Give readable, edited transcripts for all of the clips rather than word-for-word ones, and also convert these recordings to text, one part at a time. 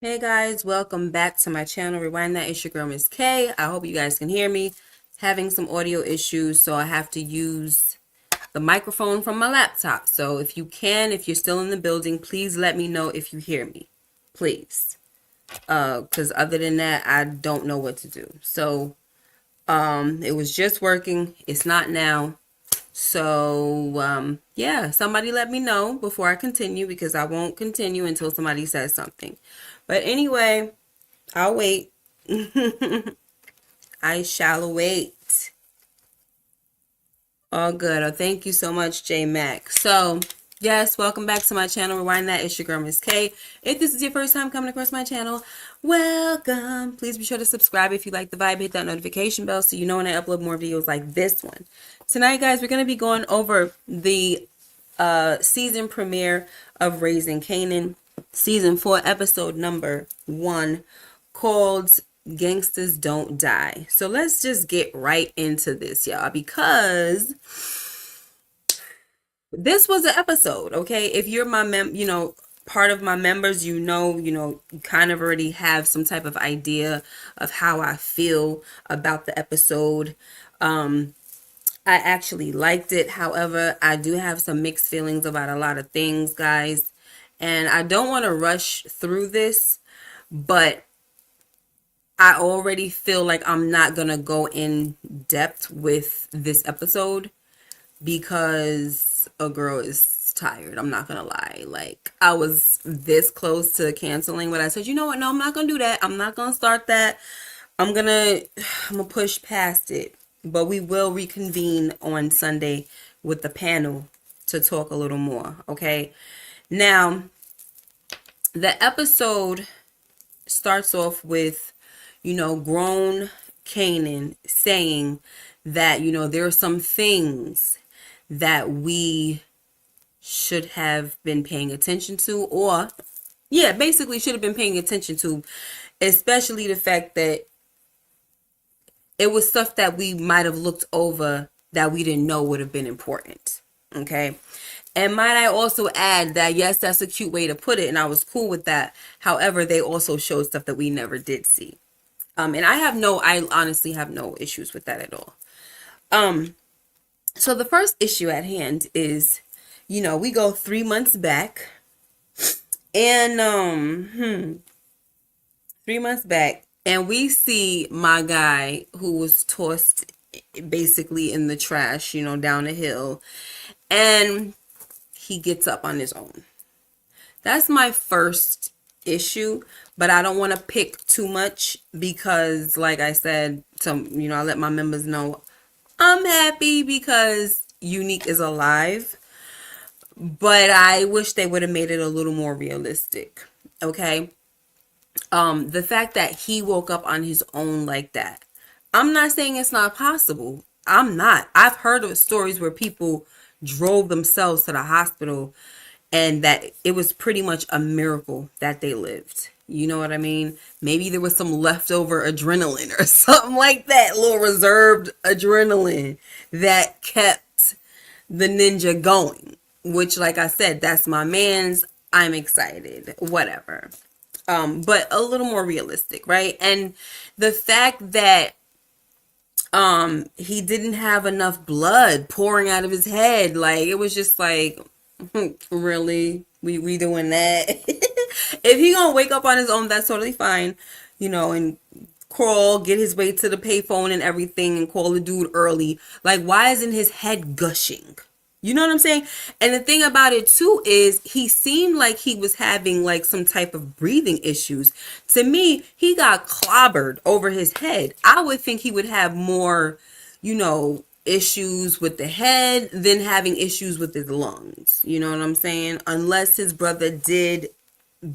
Hey guys, welcome back to my channel. Rewind That. It's your girl, Miss K. I hope you guys can hear me. Having some audio issues, so I have to use the microphone from my laptop. So if you're still in the building, please let me know if you hear me. Please. Because other than that, I don't know what to do. So, it was just working. It's not now. So, yeah, somebody let me know before I continue because I won't continue until somebody says something. But anyway, I'll wait. I shall await. All good. Oh, thank you so much, J Mac. So, yes, welcome back to my channel. Rewind That. It's your girl, Miss K. If this is your first time coming across my channel, welcome. Please be sure to subscribe if you like the vibe. Hit that notification bell so you know when I upload more videos like this one. Tonight, guys, we're going to be going over the season premiere of Raising Kanan, season 4, episode number 1, called Gangstas Don't Die. So let's just get right into this, y'all, because this was an episode, okay? If you're my part of my members, you kind of already have some type of idea of how I feel about the episode. I actually liked it. However, I do have some mixed feelings about a lot of things, guys. And I don't want to rush through this, but I already feel like I'm not going to go in depth with this episode because a girl is tired. I'm not going to lie. Like, I was this close to canceling, but I said, you know what? No, I'm not going to do that. I'm not going to start that. I'm gonna push past it, but we will reconvene on Sunday with the panel to talk a little more. Okay. Now, the episode starts off with, grown Kanan saying that, there are some things that we should have been paying attention to, or, yeah, basically should have been paying attention to, especially the fact that it was stuff that we might have looked over that we didn't know would have been important. Okay. And might I also add that, yes, that's a cute way to put it, and I was cool with that. However, they also showed stuff that we never did see. And I honestly have no issues with that at all. So the first issue at hand is, we go 3 months back, and 3 months back, and we see my guy who was tossed basically in the trash, down a hill, and he gets up on his own. That's my first issue, but I don't want to pick too much because, like I said, I let my members know I'm happy because Unique is alive, but I wish they would have made it a little more realistic. Okay. The fact that he woke up on his own like that. I'm not saying it's not possible. I'm not. I've heard of stories where people drove themselves to the hospital and that it was pretty much a miracle that they lived. You know what I mean? Maybe there was some leftover adrenaline or something like that, little reserved adrenaline that kept the ninja going, which, like I said, that's my man's. I'm excited, whatever. But a little more realistic, right? And the fact that he didn't have enough blood pouring out of his head, like it was just like, really, we doing that? If he gonna wake up on his own, that's totally fine, and crawl, get his way to the payphone and everything, and call the dude early. Like, why isn't his head gushing? You know what I'm saying? And the thing about it too is he seemed like he was having like some type of breathing issues. To me, he got clobbered over his head. I would think he would have more, issues with the head than having issues with his lungs. You know what I'm saying? Unless his brother did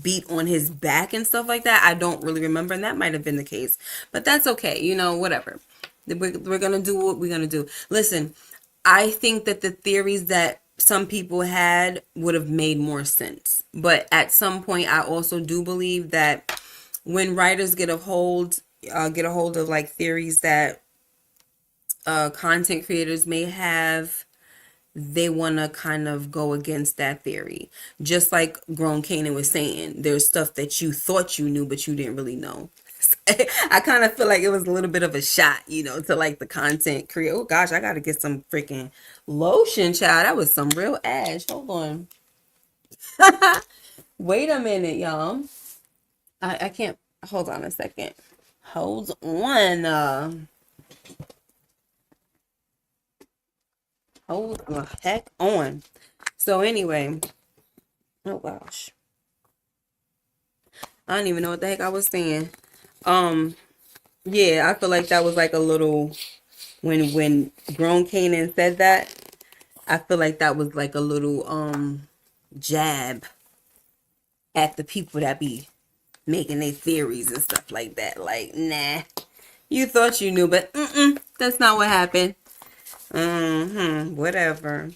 beat on his back and stuff like that. I don't really remember, and that might have been the case. But that's okay. Whatever. We're going to do what we're going to do. Listen, I think that the theories that some people had would have made more sense. But at some point, I also do believe that when writers get a hold of like theories that content creators may have, they want to kind of go against that theory. Just like grown Kanan was saying, there's stuff that you thought you knew, but you didn't really know. I kind of feel like it was a little bit of a shot, to like the content create. Oh gosh, I got to get some freaking lotion, child. That was some real ash. Hold on. Wait a minute, y'all. I can't. Hold on a second. Hold on. Hold the heck on. So anyway, oh gosh, I don't even know what the heck I was saying. Um, yeah, I feel like that was like a little when grown Kanan said that. I feel like that was like a little jab at the people that be making their theories and stuff like that. Like, nah, you thought you knew, but that's not what happened. Whatever.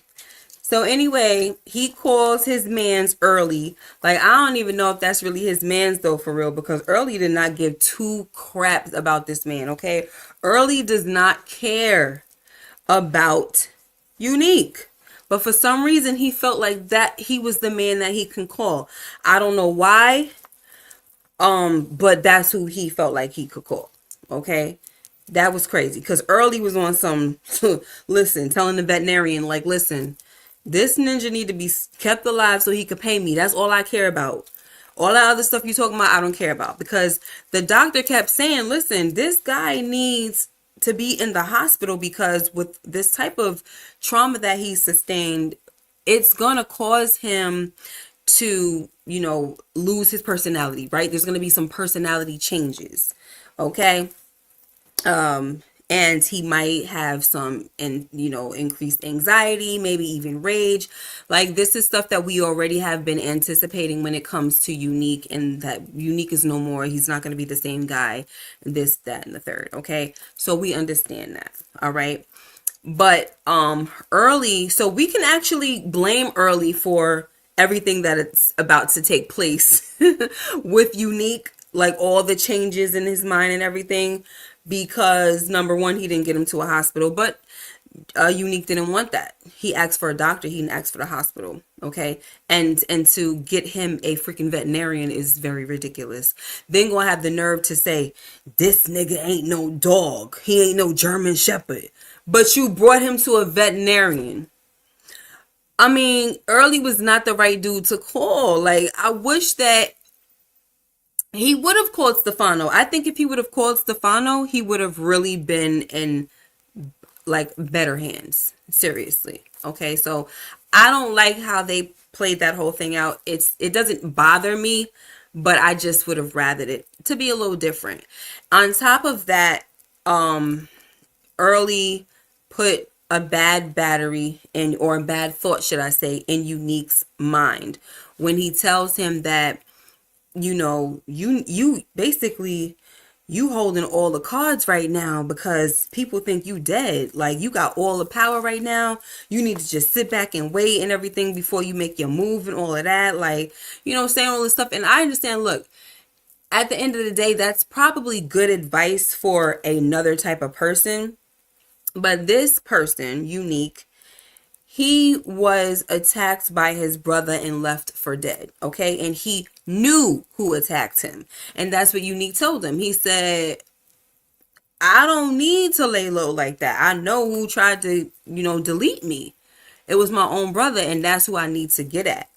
So anyway, he calls his mans Early. Like, I don't even know if that's really his mans though, for real, because Early did not give two craps about this man, okay? Early does not care about Unique. But for some reason, he felt like that he was the man that he can call. I don't know why, but that's who he felt like he could call. Okay? That was crazy. Because Early was on some, listen, telling the veterinarian, like, listen, this ninja need to be kept alive so he could pay me. That's all I care about. All that other stuff you talking about, I don't care about. Because the doctor kept saying, listen, this guy needs to be in the hospital because with this type of trauma that he sustained, it's going to cause him to, lose his personality, right? There's going to be some personality changes. Okay. And he might have some, increased anxiety, maybe even rage. Like, this is stuff that we already have been anticipating when it comes to Unique, and that Unique is no more. He's not going to be the same guy, this, that, and the third. Okay. So we understand that. All right. But, Early, so we can actually blame Early for everything that it's about to take place with Unique, like all the changes in his mind and everything, because number one, he didn't get him to a hospital, but Unique didn't want that. He asked for a doctor. He didn't ask for the hospital. Okay. And to get him a freaking veterinarian is very ridiculous. Then gonna have the nerve to say, this nigga ain't no dog. He ain't no German Shepherd. But you brought him to a veterinarian. I mean, Early was not the right dude to call. Like, I wish that he would have called Stefano. I think if he would have called Stefano, he would have really been in like better hands. Seriously. Okay. So I don't like how they played that whole thing out. It doesn't bother me, but I just would have rathered it to be a little different. On top of that, Early put a bad battery in, or a bad thought, should I say, in Unique's mind when he tells him that, you basically, you holding all the cards right now because people think you dead. Like, you got all the power right now. You need to just sit back and wait and everything before you make your move and all of that. Like, saying all this stuff. And I understand, look, at the end of the day, that's probably good advice for another type of person. But this person, Unique, he was attacked by his brother and left for dead. Okay. And he knew who attacked him. And that's what Unique told him. He said, I don't need to lay low like that. I know who tried to, delete me. It was my own brother. And that's who I need to get at.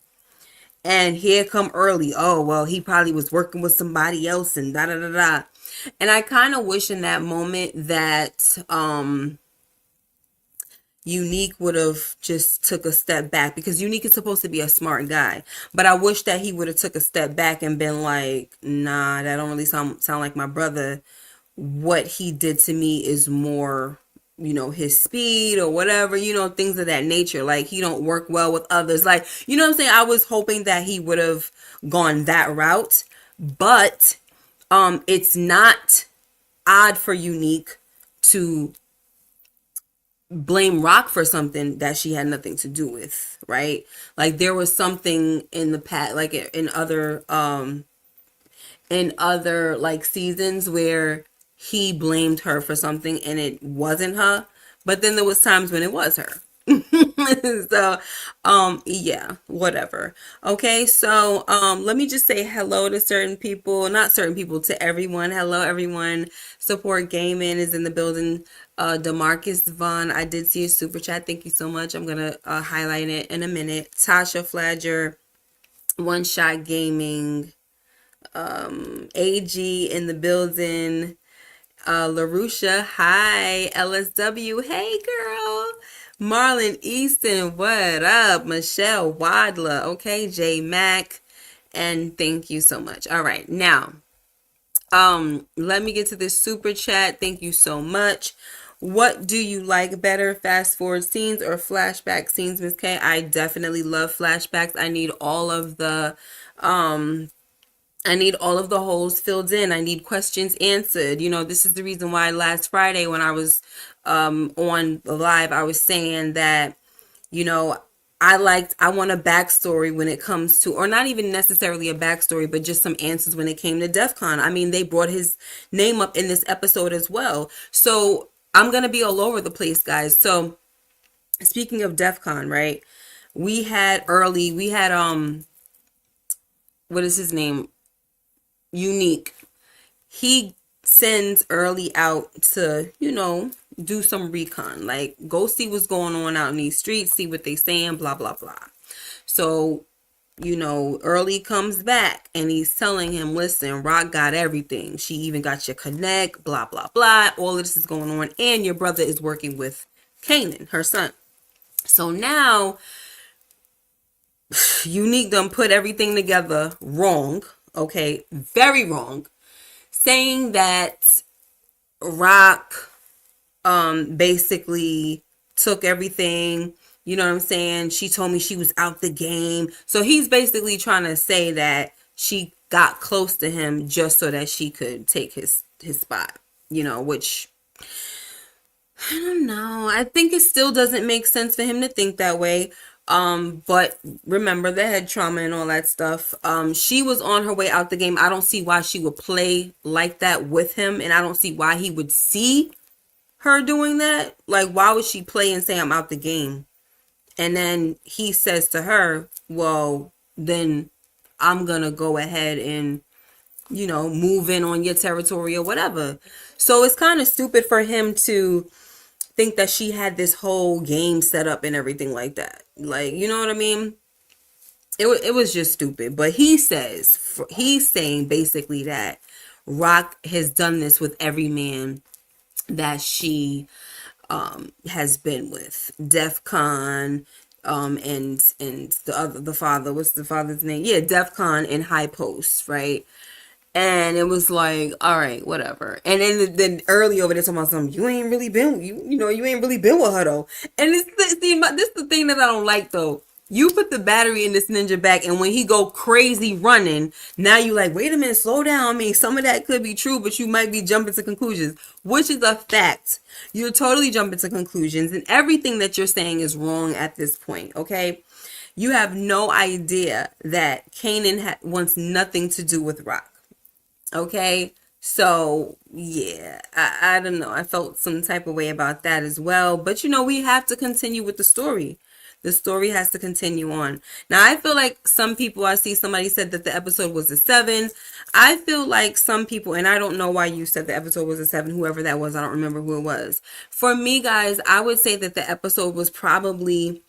And here come Early. Oh, well, he probably was working with somebody else and da da da da. And I kind of wish in that moment that, Unique would have just took a step back, because Unique is supposed to be a smart guy. But I wish that he would have took a step back and been like, nah, that don't really sound like my brother. What he did to me is more, his speed or whatever, things of that nature. Like, he don't work well with others. Like, you know what I'm saying? I was hoping that he would have gone that route. But it's not odd for Unique to blame Rock for something that she had nothing to do with, right? Like, there was something in the past, like in other like seasons, where he blamed her for something and it wasn't her, but then there was times when it was her. So, yeah, whatever. Okay, so, let me just say hello to certain people, not certain people, to everyone. Hello, everyone. Support Gaming is in the building. Demarcus Vaughn, I did see a super chat. Thank you so much. I'm gonna highlight it in a minute. Tasha Fladger, One Shot Gaming, AG in the building. LaRusha, hi. LSW, hey girl. Marlon Easton, what up? Michelle Wadla, okay. J Mac, and thank you so much. All right, now, let me get to this super chat. Thank you so much. What do you like better, fast forward scenes or flashback scenes, Miss K? I definitely love flashbacks. I need all of the holes filled in. I need questions answered. This is the reason why last Friday when I was on the live, I was saying that, you know, I want a backstory when it comes to, or not even necessarily a backstory, but just some answers when it came to DEF CON. I mean, they brought his name up in this episode as well. So I'm going to be all over the place, guys. So speaking of DEF CON, right? We had, what is his name? Unique. He sends Early out to, do some recon, like go see what's going on out in these streets, see what they saying, blah blah blah. So, Early comes back and he's telling him, listen, Rock got everything. She even got your connect, blah blah blah. All of this is going on, and your brother is working with Kanan, her son. So now Unique done put everything together wrong, okay, very wrong, saying that Rock basically took everything, you know what I'm saying? She told me she was out the game. So he's basically trying to say that she got close to him just so that she could take his spot, which I don't know. I think it still doesn't make sense for him to think that way. But remember the head trauma and all that stuff. She was on her way out the game. I don't see why she would play like that with him, and I don't see why he would see her doing that. Like, why would she play and say I'm out the game? And then he says to her, well, then I'm gonna go ahead and, move in on your territory or whatever. So it's kind of stupid for him to think that she had this whole game set up and everything like that. Like, you know what I mean? It was just stupid. But he's saying basically that Rock has done this with every man that she has been with. DEF CON, and the father, what's the father's name? Yeah, DEF CON and High Post, right? And it was like, all right, whatever. And then Early over there talking about something, you ain't really been, you ain't really been with her though. And this is the thing that I don't like though. You put the battery in this ninja back, and when he go crazy running, now you like, wait a minute, slow down. I mean, some of that could be true, but you might be jumping to conclusions, which is a fact. You're totally jumping to conclusions, and everything that you're saying is wrong at this point, okay? You have no idea that Kanan wants nothing to do with Rock. Okay, so yeah, I don't know. I felt some type of way about that as well. But we have to continue with the story. The story has to continue on. Now, I feel like some people, I see somebody said that the episode was a 7. I feel like some people, and I don't know why you said the episode was a 7, whoever that was, I don't remember who it was. For me, guys, I would say that the episode was probably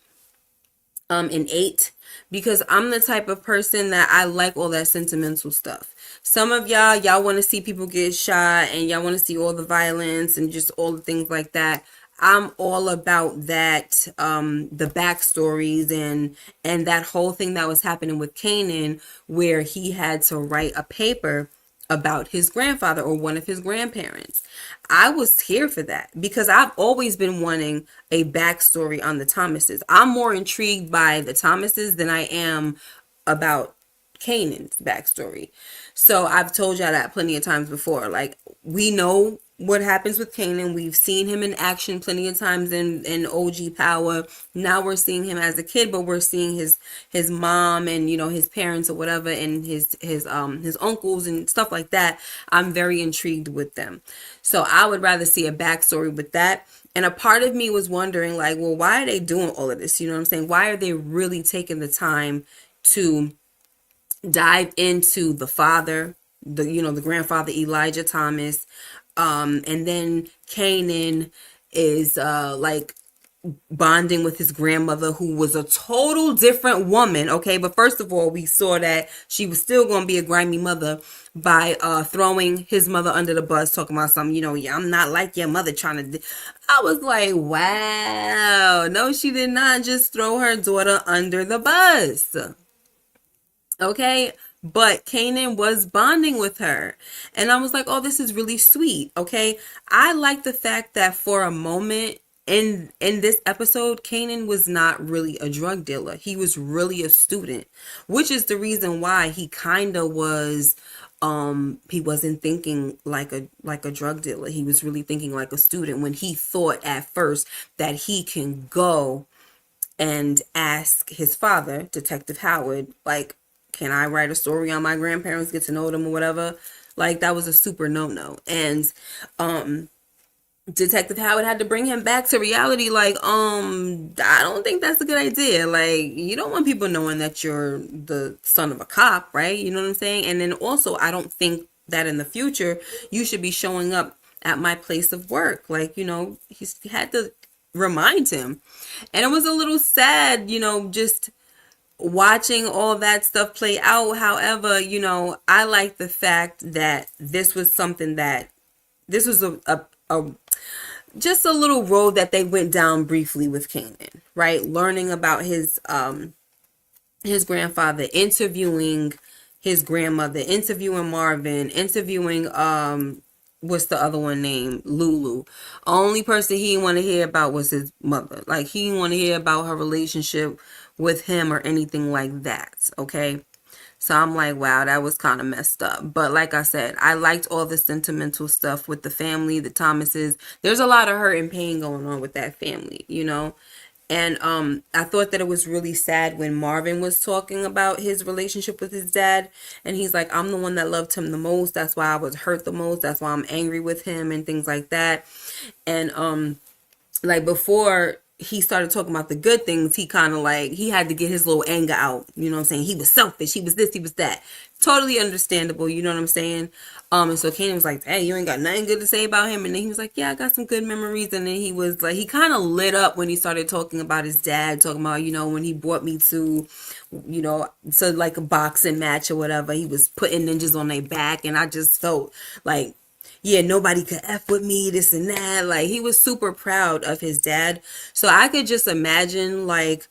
an 8, because I'm the type of person that I like all that sentimental stuff. Some of y'all want to see people get shot, and y'all want to see all the violence and just all the things like that. I'm all about that, the backstories and that whole thing that was happening with Kanan, where he had to write a paper about his grandfather or one of his grandparents. I was here for that because I've always been wanting a backstory on the Thomases. I'm more intrigued by the Thomases than I am about Kanan's backstory. So I've told y'all that plenty of times before. Like, we know what happens with Kanan. We've seen him in action plenty of times in OG Power. Now we're seeing him as a kid, but we're seeing his mom and his parents or whatever, and his uncles and stuff like that. I'm very intrigued with them. So I would rather see a backstory with that. And a part of me was wondering, like, well, why are they doing all of this? You know what I'm saying? Why are they really taking the time to dive into the father, the grandfather Elijah Thomas, and then Kanan is like bonding with his grandmother, who was a total different woman. Okay, but first of all, we saw that she was still going to be a grimy mother by throwing his mother under the bus, talking about something, yeah, I'm not like your mother, trying to I was like, wow, no, she did not just throw her daughter under the bus. Okay, but Kanan was bonding with her, and I was like, oh, this is really sweet. Okay, I like the fact that for a moment in this episode, Kanan was not really a drug dealer. He was really a student, which is the reason why he kind of was he wasn't thinking like a drug dealer. He was really thinking like a student, when he thought at first that he can go and ask his father, Detective Howard, like, can I write a story on my grandparents, get to know them or whatever? Like, that was a super no-no. And Detective Howard had to bring him back to reality. Like, I don't think that's a good idea. Like, you don't want people knowing that you're the son of a cop, right? You know what I'm saying? And then also, I don't think that in the future you should be showing up at my place of work. Like, he had to remind him. And it was a little sad, just watching all that stuff play out. However, I like the fact that this was something that this was a just a little road that they went down briefly with Kanan, right? Learning about his grandfather, interviewing his grandmother, interviewing Marvin, interviewing what's the other one named? Lulu. Only person he didn't want to hear about was his mother. Like, he didn't want to hear about her relationship with him or anything like that. Okay. So I'm like, wow, that was kind of messed up. But like I said, I liked all the sentimental stuff with the family, the Thomases. There's a lot of hurt and pain going on with that family, And I thought that it was really sad when Marvin was talking about his relationship with his dad, and he's like, I'm the one that loved him the most. That's why I was hurt the most. That's why I'm angry with him and things like that. And like, before he started talking about the good things, he kind of like, he had to get his little anger out. You know what I'm saying? He was selfish. He was this, he was that. Totally understandable. You know what I'm saying? And so Kanan was like, hey, you ain't got nothing good to say about him. And then he was like, yeah, I got some good memories. And then he was like, he kind of lit up when he started talking about his dad, talking about, when he brought me to like a boxing match or whatever, he was putting ninjas on their back. And I just felt like, yeah, nobody could F with me, this and that. Like, he was super proud of his dad. So I could just imagine, like,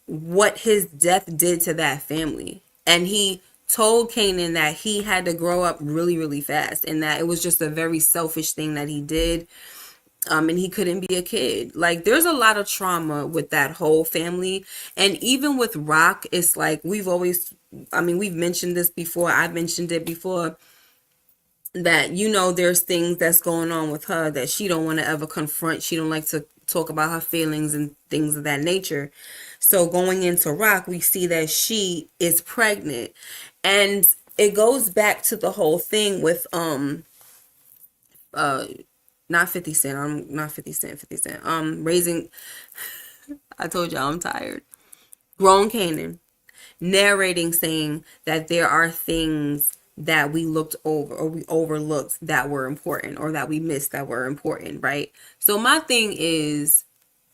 what his death did to that family. And he told Kanan that he had to grow up really, really fast, and that it was just a very selfish thing that he did. And he couldn't be a kid. Like, there's a lot of trauma with that whole family. And even with Rock, it's like, we've mentioned this before. I've mentioned it before, that there's things that's going on with her that she don't want to ever confront. She don't like to talk about her feelings and things of that nature. So going into Rock, we see that she is pregnant, and it goes back to the whole thing with not 50 Cent. I'm not 50 Cent, 50 Cent. Raising, I told y'all I'm tired. Grown Kanan narrating, saying that there are things that we looked over or we overlooked that were important, or that we missed that were important, right? So my thing is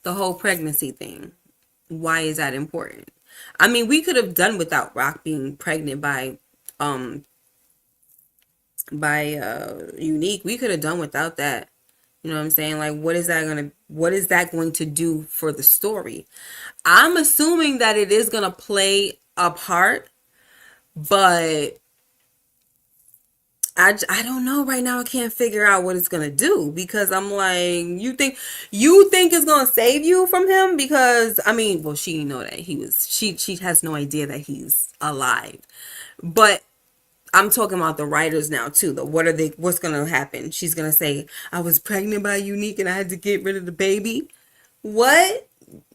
the whole pregnancy thing. Why is that important? I mean, we could have done without Rock being pregnant by Unique. We could have done without that. You know what I'm saying? Like, what is that going to do for the story? I'm assuming that it is going to play a part, but I don't know right now. I can't figure out what it's gonna do, because I'm like, you think it's gonna save you from him? Because I mean, well, she didn't know that she has no idea that he's alive, but I'm talking about the writers now too. What's gonna happen? She's gonna say, I was pregnant by Unique and I had to get rid of the baby. What?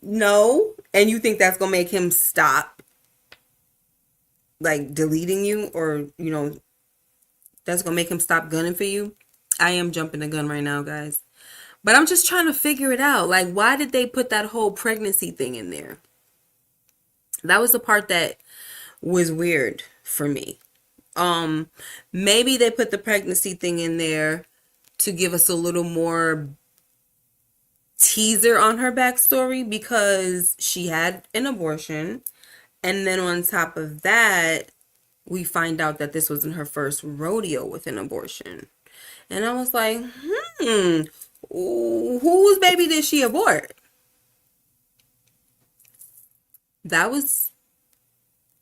No. And you think that's gonna make him stop like deleting you, or that's gonna make him stop gunning for you? I am jumping the gun right now, guys. But I'm just trying to figure it out. Like, why did they put that whole pregnancy thing in there? That was the part that was weird for me. Um, Maybe they put the pregnancy thing in there to give us a little more teaser on her backstory because she had an abortion. And then on top of that, we find out that this wasn't her first rodeo with an abortion. And I was like, whose baby did she abort? That was,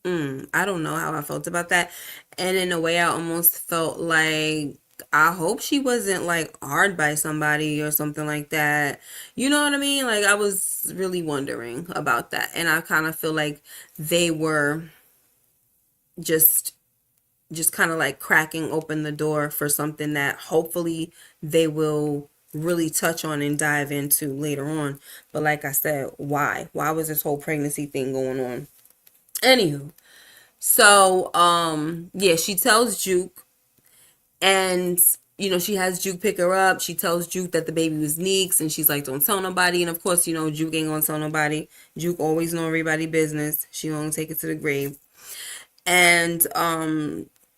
I don't know how I felt about that. And in a way, I almost felt like I hope she wasn't like hard by somebody or something like that. You know what I mean? Like, I was really wondering about that. And I kind of feel like they were just kind of like cracking open the door for something that hopefully they will really touch on and dive into later on. But like I said, why? Why was this whole pregnancy thing going on? Anywho, so yeah, she tells Juke, and she has Juke pick her up. She tells Juke that the baby was Neek's, and she's like, don't tell nobody. And of course, Juke ain't gonna tell nobody. Juke always know everybody business. She gonna take it to the grave. And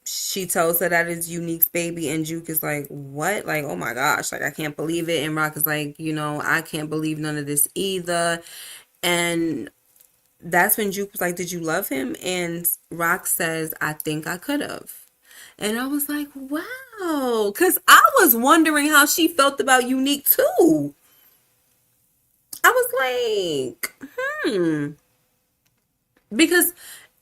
she tells her that it's Unique's baby, and Juke is like, what? Like, oh my gosh, like, I can't believe it. And Rock is like, I can't believe none of this either. And that's when Juke was like, did you love him? And Rock says, I think I could have. And I was like, wow, because I was wondering how she felt about Unique too. I was like, because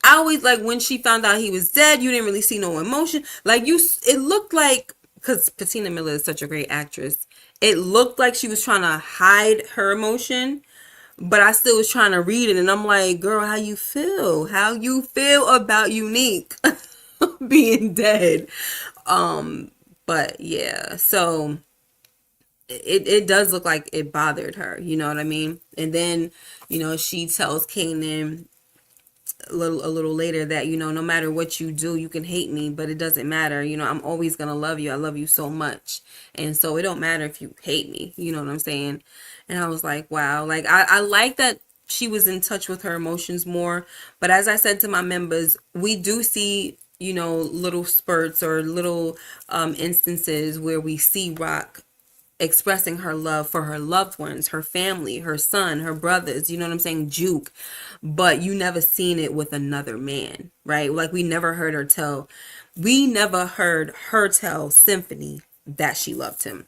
I always, like, when she found out he was dead, you didn't really see no emotion. Like, it looked like, because Patina Miller is such a great actress, it looked like she was trying to hide her emotion, but I still was trying to read it. And I'm like, girl, how you feel? How you feel about Unique being dead? But yeah, so it does look like it bothered her, you know what I mean? And then, she tells Kanan a little later that no matter what you do, you can hate me, but it doesn't matter. I'm always gonna love you. I love you so much, and so it don't matter if you hate me. You know what I'm saying? And I was like, wow. Like, I like that she was in touch with her emotions more. But as I said to my members, we do see little spurts or little instances where we see Rock expressing her love for her loved ones, her family, her son, her brothers, you know what I'm saying, Juke. But you never seen it with another man, right? Like, we never heard her tell Symphony that she loved him.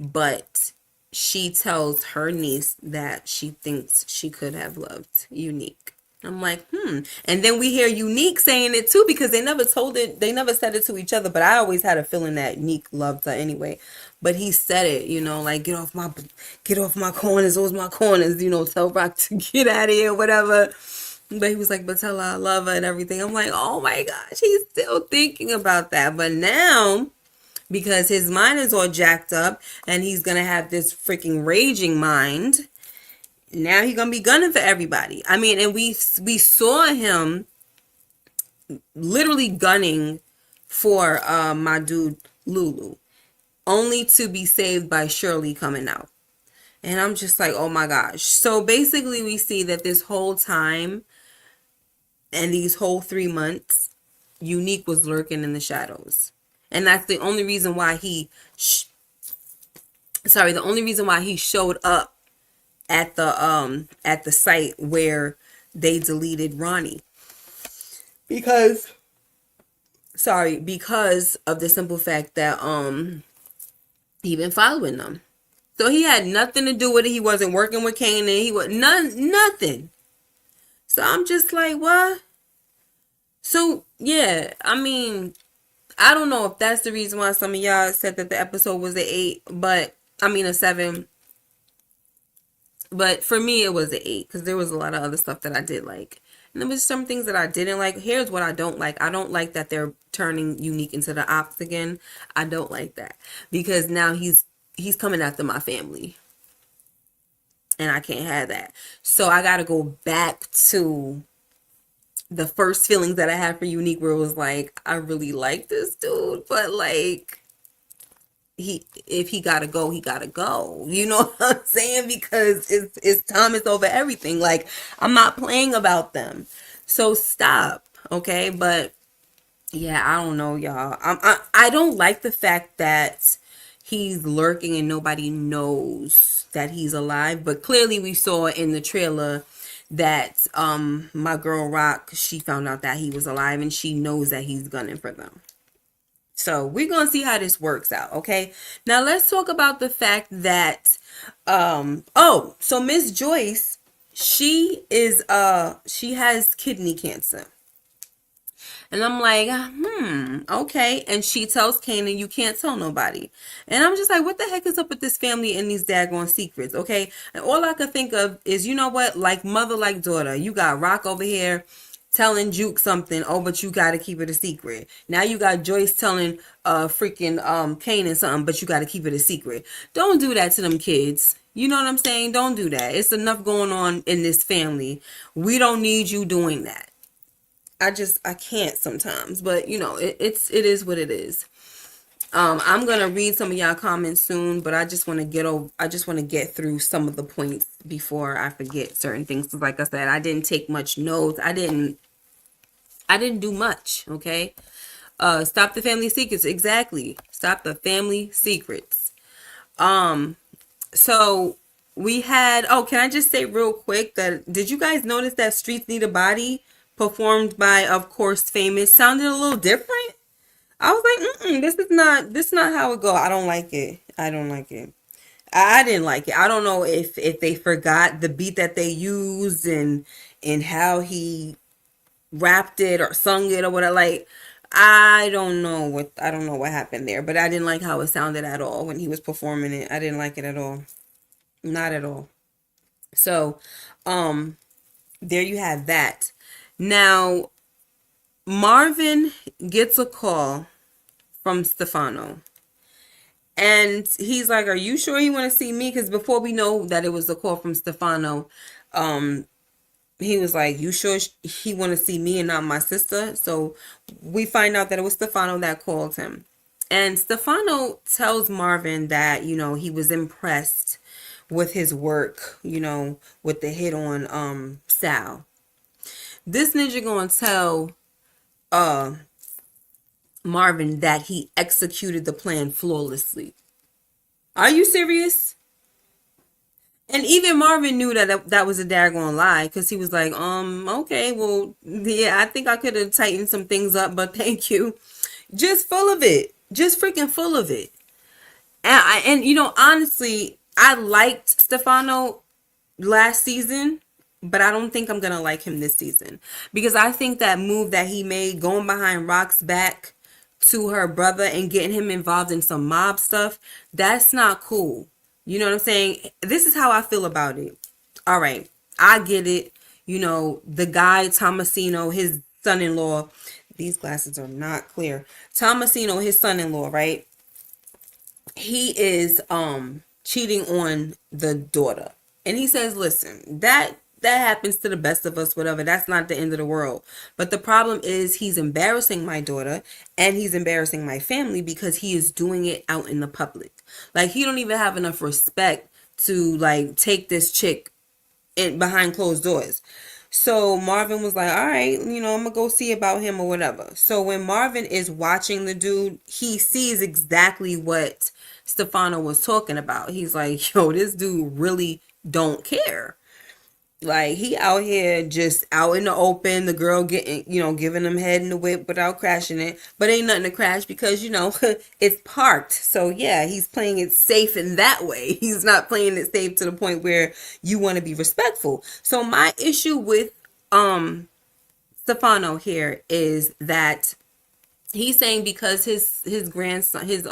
But she tells her niece that she thinks she could have loved Unique. I'm like, And then we hear Unique saying it too, because they never said it to each other, but I always had a feeling that Unique loved her anyway. But he said it, like, get off my corners, those my corners, tell Rock to get out of here, whatever. But he was like, but tell her I love her and everything. I'm like, oh my gosh, he's still thinking about that. But now, because his mind is all jacked up and he's gonna have this freaking raging mind, now he's gonna be gunning for everybody. I mean, and we saw him literally gunning for my dude Lulu, only to be saved by Shirley coming out. And I'm just like, oh my gosh. So basically we see that this whole time and these whole 3 months, Unique was lurking in the shadows. And that's the only reason why the only reason why he showed up at the site where they deleted Ronnie, because of the simple fact that he been following them. So he had nothing to do with it. He wasn't working with Kanan. He was nothing. So I'm just like, what? So yeah, I mean, I don't know if that's the reason why some of y'all said that the episode was a 7. But for me, it was an 8 because there was a lot of other stuff that I did like. And there was some things that I didn't like. Here's what I don't like. I don't like that they're turning Unique into the ops again. I don't like that because now he's coming after my family, and I can't have that. So I got to go back to the first feelings that I had for Unique, where it was like, I really like this dude, but like, if he gotta go, he gotta go. You know what I'm saying? Because it's Thomas over everything. Like, I'm not playing about them. So stop, okay? But yeah, I don't know, y'all. I don't like the fact that he's lurking and nobody knows that he's alive. But clearly, we saw in the trailer that my girl Rock, she found out that he was alive and she knows that he's gunning for them. So we're gonna see how this works out, okay? Now let's talk about the fact that so Miss Joyce, she has kidney cancer. And I'm like, okay. And she tells Kanan, you can't tell nobody. And I'm just like, what the heck is up with this family and these daggone secrets, okay? And all I could think of is, you know what? Like mother, like daughter. You got Rock over here telling Juke something, oh, but you got to keep it a secret. Now you got Joyce telling freaking Kanan something, but you got to keep it a secret. Don't do that to them kids. You know what I'm saying? Don't do that. It's enough going on in this family. We don't need you doing that. I can't sometimes, but you know, it is what it is. I'm gonna read some of y'all comments soon, but I just want to get through some of the points before I forget certain things. So like I said, I didn't take much notes. I didn't do much. Okay. Stop the family secrets. Exactly. Stop the family secrets. So we had, oh, can I just say real quick that, did you guys notice that Streets Need a Body, performed by, of course, Famous, sounded a little different? I was like, this is not how it go. I don't like it. I don't like it. I didn't like it. I don't know if they forgot the beat that they used and how he rapped it or sung it or whatever. Like, I don't know what happened there, but I didn't like how it sounded at all when he was performing it. I didn't like it at all. Not at all. So, there you have that. Now, Marvin gets a call from Stefano. And he's like, are you sure you want to see me? Because before we know that it was the call from Stefano, he was like, you sure he want to see me and not my sister? So we find out that it was Stefano that called him. And Stefano tells Marvin that, you know, he was impressed with his work, you know, with the hit on Sal. This ninja gonna tell Marvin that he executed the plan flawlessly. Are you serious? And even Marvin knew that was a daggone lie, because he was like, okay, well, yeah, I think I could have tightened some things up, but thank you. Just full of it. Just freaking full of it. And you know, honestly, I liked Stefano last season, but I don't think I'm gonna like him this season, because I think that move that he made, going behind Rock's back to her brother and getting him involved in some mob stuff, that's not cool. You know what I'm saying? This is how I feel about it. All right, I get it. You know, the guy Tomasino, his son-in-law, these glasses are not clear. Tomasino, his son-in-law, right? He is cheating on the daughter. And he says, listen, that happens to the best of us, whatever. That's not the end of the world. But the problem is, he's embarrassing my daughter and he's embarrassing my family because he is doing it out in the public. Like, he don't even have enough respect to like take this chick in behind closed doors. So Marvin was like, all right, you know, I'm gonna go see about him or whatever. So when Marvin is watching the dude, he sees exactly what Stefano was talking about. He's like, yo, this dude really don't care. Like, he out here just out in the open, the girl getting, you know, giving him head in the whip without crashing it. But ain't nothing to crash because, you know, it's parked. So yeah, he's playing it safe in that way. He's not playing it safe to the point where you want to be respectful. So my issue with Stefano here is that he's saying because his grandson, his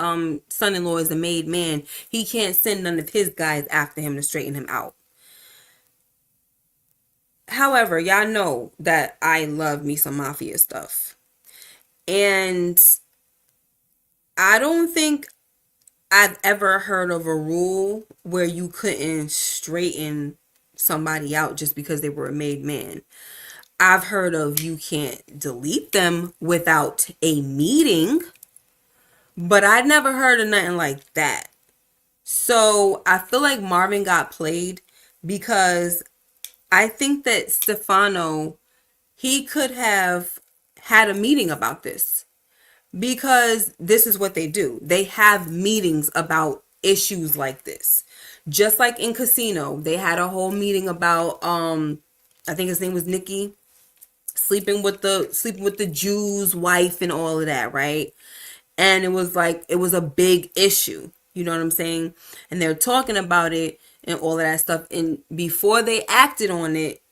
son-in-law is a made man, he can't send none of his guys after him to straighten him out. However, y'all know that I love me some mafia stuff. And I don't think I've ever heard of a rule where you couldn't straighten somebody out just because they were a made man. I've heard of you can't delete them without a meeting, but I never heard of nothing like that. So I feel like Marvin got played because I think that Stefano, he could have had a meeting about this, because this is what they do. They have meetings about issues like this. Just like in Casino, they had a whole meeting about I think his name was Nicky, sleeping with the Jew's wife and all of that, right? And it was like it was a big issue. You know what I'm saying? And they're talking about it and all of that stuff. And before they acted on it,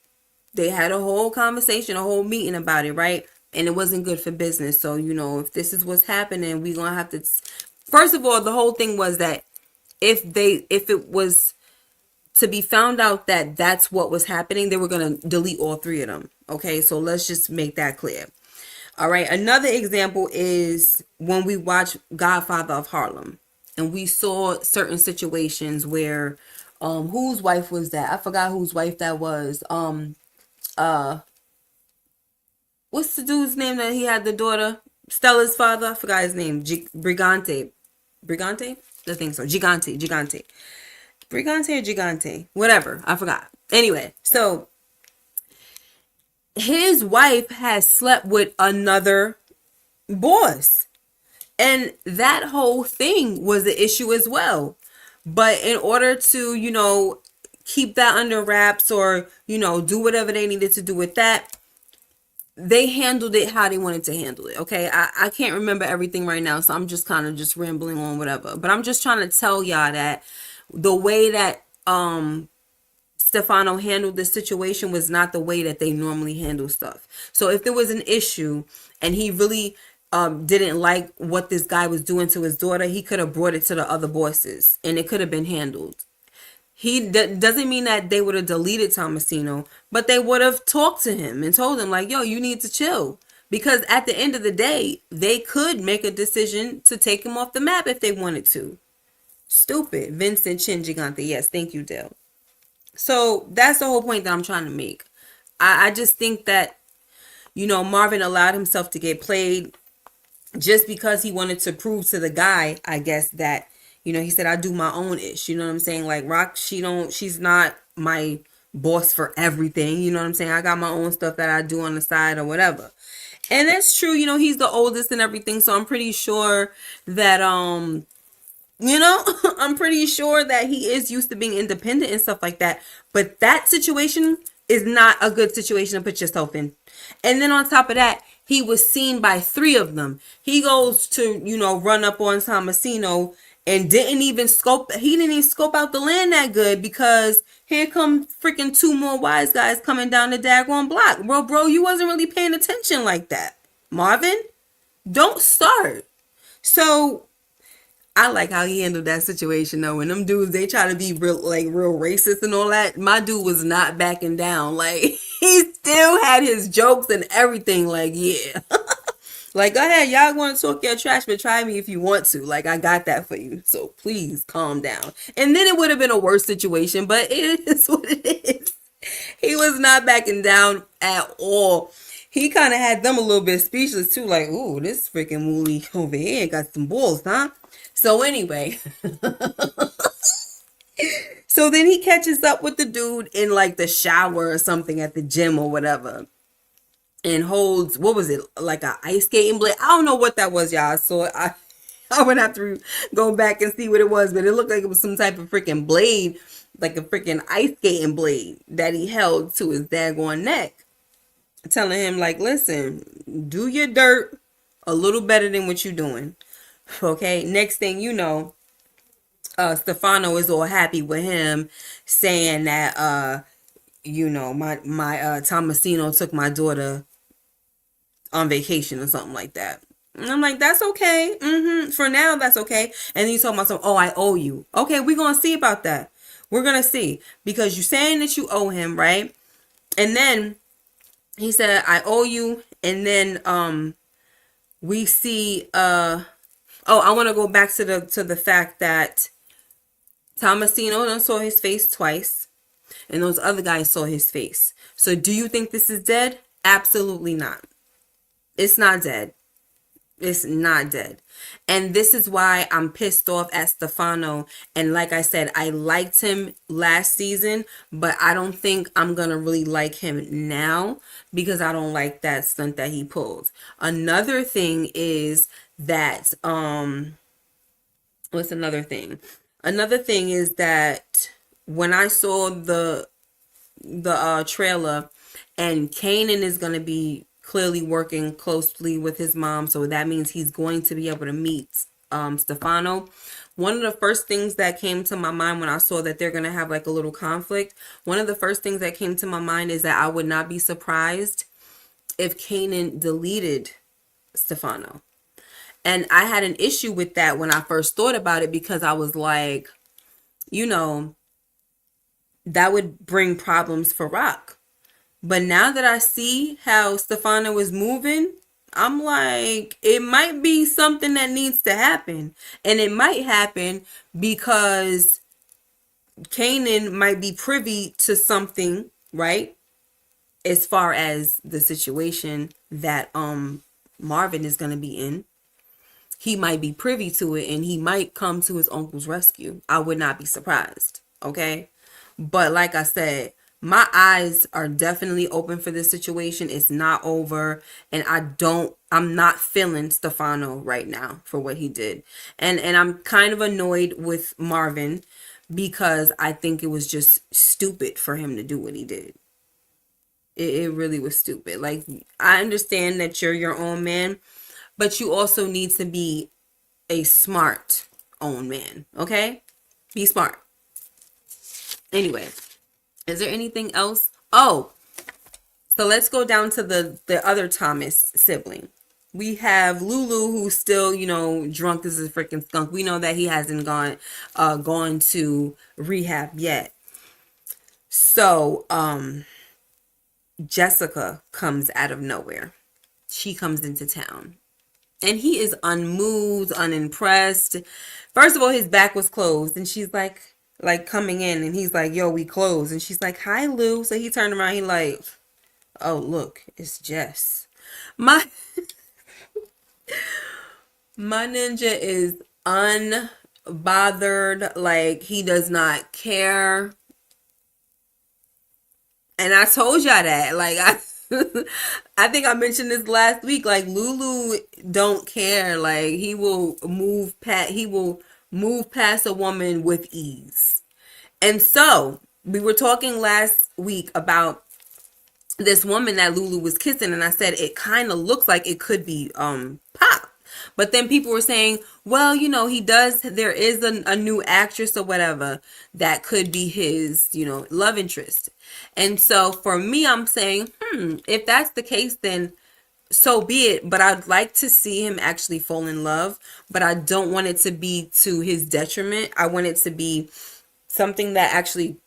they had a whole conversation, a whole meeting about it, right? And it wasn't good for business. So, if this is what's happening, we're going to have to, first of all, the whole thing was that if it was to be found out that that's what was happening, they were going to delete all three of them. Okay. So let's just make that clear. All right. Another example is when we watched Godfather of Harlem, and we saw certain situations where, whose wife was that? I forgot whose wife that was. Uh, what's the dude's name that he had the daughter? Stella's father. I forgot his name. Brigante. Brigante? I think so. Gigante. Gigante. Brigante or Gigante? Whatever. I forgot. Anyway, so his wife has slept with another boss. And that whole thing was an issue as well. But in order to, keep that under wraps, or, do whatever they needed to do with that, they handled it how they wanted to handle it. Okay. I can't remember everything right now, so I'm just kind of just rambling on whatever. But I'm just trying to tell y'all that the way that Stefano handled this situation was not the way that they normally handle stuff. So if there was an issue and he really didn't like what this guy was doing to his daughter, he could have brought it to the other bosses and it could have been handled. He doesn't mean that they would have deleted Tomasino, but they would have talked to him and told him, like, yo, you need to chill. Because at the end of the day, they could make a decision to take him off the map if they wanted to. Stupid. Vincent Chin Gigante. Yes, thank you, Dale. So that's the whole point that I'm trying to make. I just think that, Marvin allowed himself to get played just because he wanted to prove to the guy, I guess, that, he said, I do my own ish. You know what I'm saying? Like, Rock, she's not my boss for everything. You know what I'm saying? I got my own stuff that I do on the side or whatever. And that's true. He's the oldest and everything. So I'm pretty sure that, I'm pretty sure that he is used to being independent and stuff like that. But that situation is not a good situation to put yourself in. And then on top of that, he was seen by three of them. He goes to, run up on Tomasino and he didn't even scope out the land that good, because here come freaking two more wise guys coming down the daggone block. Bro, you wasn't really paying attention like that. Marvin, don't start. So I like how he handled that situation though. When them dudes, they try to be real racist and all that, my dude was not backing down. Like, he still had his jokes and everything. Like, yeah. Like, go ahead, y'all want to talk your trash, but try me if you want to. Like, I got that for you. So please calm down. And then it would have been a worse situation, but it is what it is. He was not backing down at all. He kind of had them a little bit speechless too. Like, ooh, this freaking Wooly over here got some balls, huh? So anyway, so then he catches up with the dude in like the shower or something at the gym or whatever, and holds, what was it, like a ice skating blade? I don't know what that was, y'all. So I would have to go back and see what it was, but it looked like it was some type of freaking blade, like a freaking ice skating blade that he held to his daggone neck, telling him like, listen, do your dirt a little better than what you're doing. Okay, next thing you know, Stefano is all happy with him, saying that my Tomasino took my daughter on vacation or something like that. And I'm like, that's okay. For now, that's okay. And then he's talking about something, oh, I owe you. Okay, we're gonna see about that. We're gonna see, because you're saying that you owe him, right? And then he said, I owe you. And then we see oh, I want to go back to the fact that Tomasino done saw his face twice, and those other guys saw his face. So do you think this is dead? Absolutely not. It's not dead. It's not dead. And this is why I'm pissed off at Stefano. And like I said, I liked him last season, but I don't think I'm going to really like him now because I don't like that stunt that he pulled. Another thing is that, what's another thing? Another thing is that when I saw the trailer, and Kanan is going to be clearly working closely with his mom, so that means he's going to be able to meet Stefano. One of the first things that came to my mind when I saw that they're going to have like a little conflict, one of the first things that came to my mind is that I would not be surprised if Kanan deleted Stefano. And I had an issue with that when I first thought about it because I was like, you know, that would bring problems for Rock. But now that I see how Stefano is moving, I'm like, it might be something that needs to happen. And it might happen because Kanan might be privy to something, right? As far as the situation that Marvin is going to be in. He might be privy to it and he might come to his uncle's rescue. I would not be surprised. Okay. But like I said, my eyes are definitely open for this situation. It's not over. And I'm not feeling Stefano right now for what he did. And I'm kind of annoyed with Marvin because I think it was just stupid for him to do what he did. It really was stupid. Like, I understand that you're your own man, but you also need to be a smart own man. Okay? Be smart. Anyway, is there anything else? Oh, so let's go down to the other Thomas sibling. We have Lulu, who's still, drunk as a freaking skunk. We know that he hasn't gone to rehab yet. So, Jessica comes out of nowhere. She comes into town. And he is unmoved, unimpressed. First of all, his back was closed. And she's like coming in. And he's like, yo, we closed. And she's like, hi, Lou. So he turned around. He like, oh, look, it's Jess. My ninja is unbothered. Like, he does not care. And I told y'all that. Like, I think I mentioned this last week. Like, Lulu don't care. Like, he will move past a woman with ease. And so we were talking last week about this woman that Lulu was kissing, and I said it kind of looks like it could be Pop. But then people were saying, well, there is a new actress or whatever that could be his, love interest. And so for me, I'm saying, if that's the case, then so be it. But I'd like to see him actually fall in love, but I don't want it to be to his detriment. I want it to be something that actually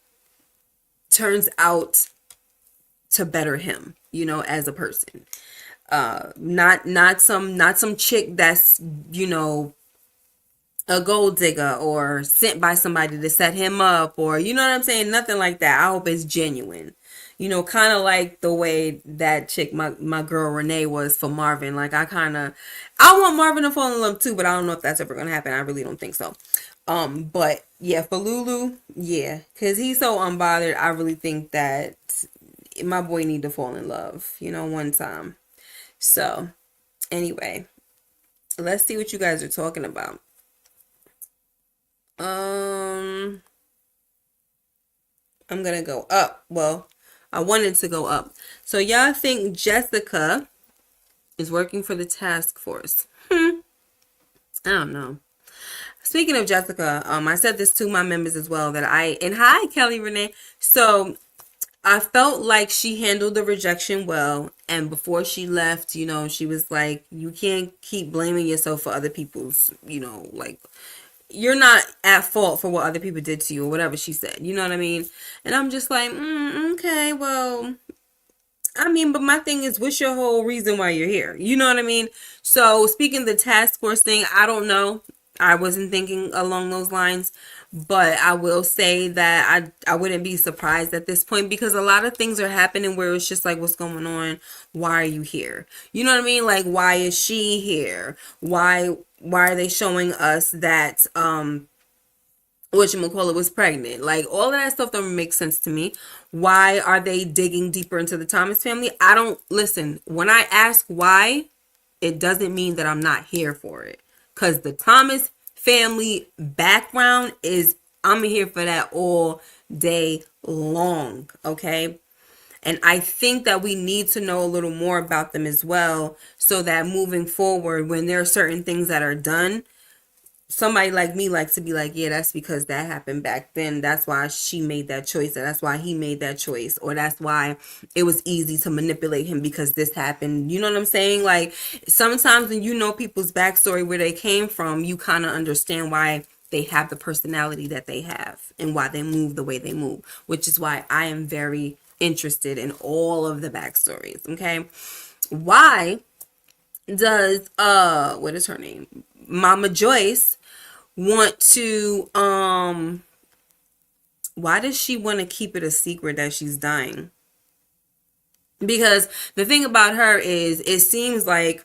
turns out to better him, as a person. Not some chick that's, a gold digger or sent by somebody to set him up, or you know what I'm saying? Nothing like that. I hope it's genuine. Kind of like the way that chick, my girl Renee, was for Marvin. Like, I want Marvin to fall in love too, but I don't know if that's ever gonna happen. I really don't think so. But yeah, for Lulu, yeah, because he's so unbothered. I really think that my boy need to fall in love, one time. So anyway, let's see what you guys are talking about. I'm gonna go up. Well, I wanted to go up. So y'all think Jessica is working for the task force? I don't know. Speaking of Jessica, I said this to my members as well, and hi, Kelly Renee. So I felt like she handled the rejection well. And before she left, she was like, you can't keep blaming yourself for other people's, like, you're not at fault for what other people did to you or whatever she said. You know what I mean? And I'm just like, okay, well, I mean, but my thing is, what's your whole reason why you're here? You know what I mean? So, speaking of the task force thing, I don't know. I wasn't thinking along those lines, but I will say that I wouldn't be surprised at this point because a lot of things are happening where it's just like, what's going on? Why are you here? You know what I mean? Like, why is she here? Why are they showing us that whatchamacallit was pregnant? Like, all of that stuff don't make sense to me. Why are they digging deeper into the Thomas family? I don't listen. When I ask why, it doesn't mean that I'm not here for it. Because the Thomas family background is, I'm here for that all day long. Okay. And I think that we need to know a little more about them as well, so that moving forward, when there are certain things that are done, somebody like me likes to be like, yeah, that's because that happened back then. That's why she made that choice, or that's why he made that choice, or that's why it was easy to manipulate him because this happened. You know what I'm saying? Like, sometimes when you know people's backstory, where they came from, you kind of understand why they have the personality that they have and why they move the way they move, which is why I am very interested in all of the backstories. Okay. Why does what is her name, Mama Joyce, want to why does she want to keep it a secret that she's dying? Because the thing about her is, it seems like,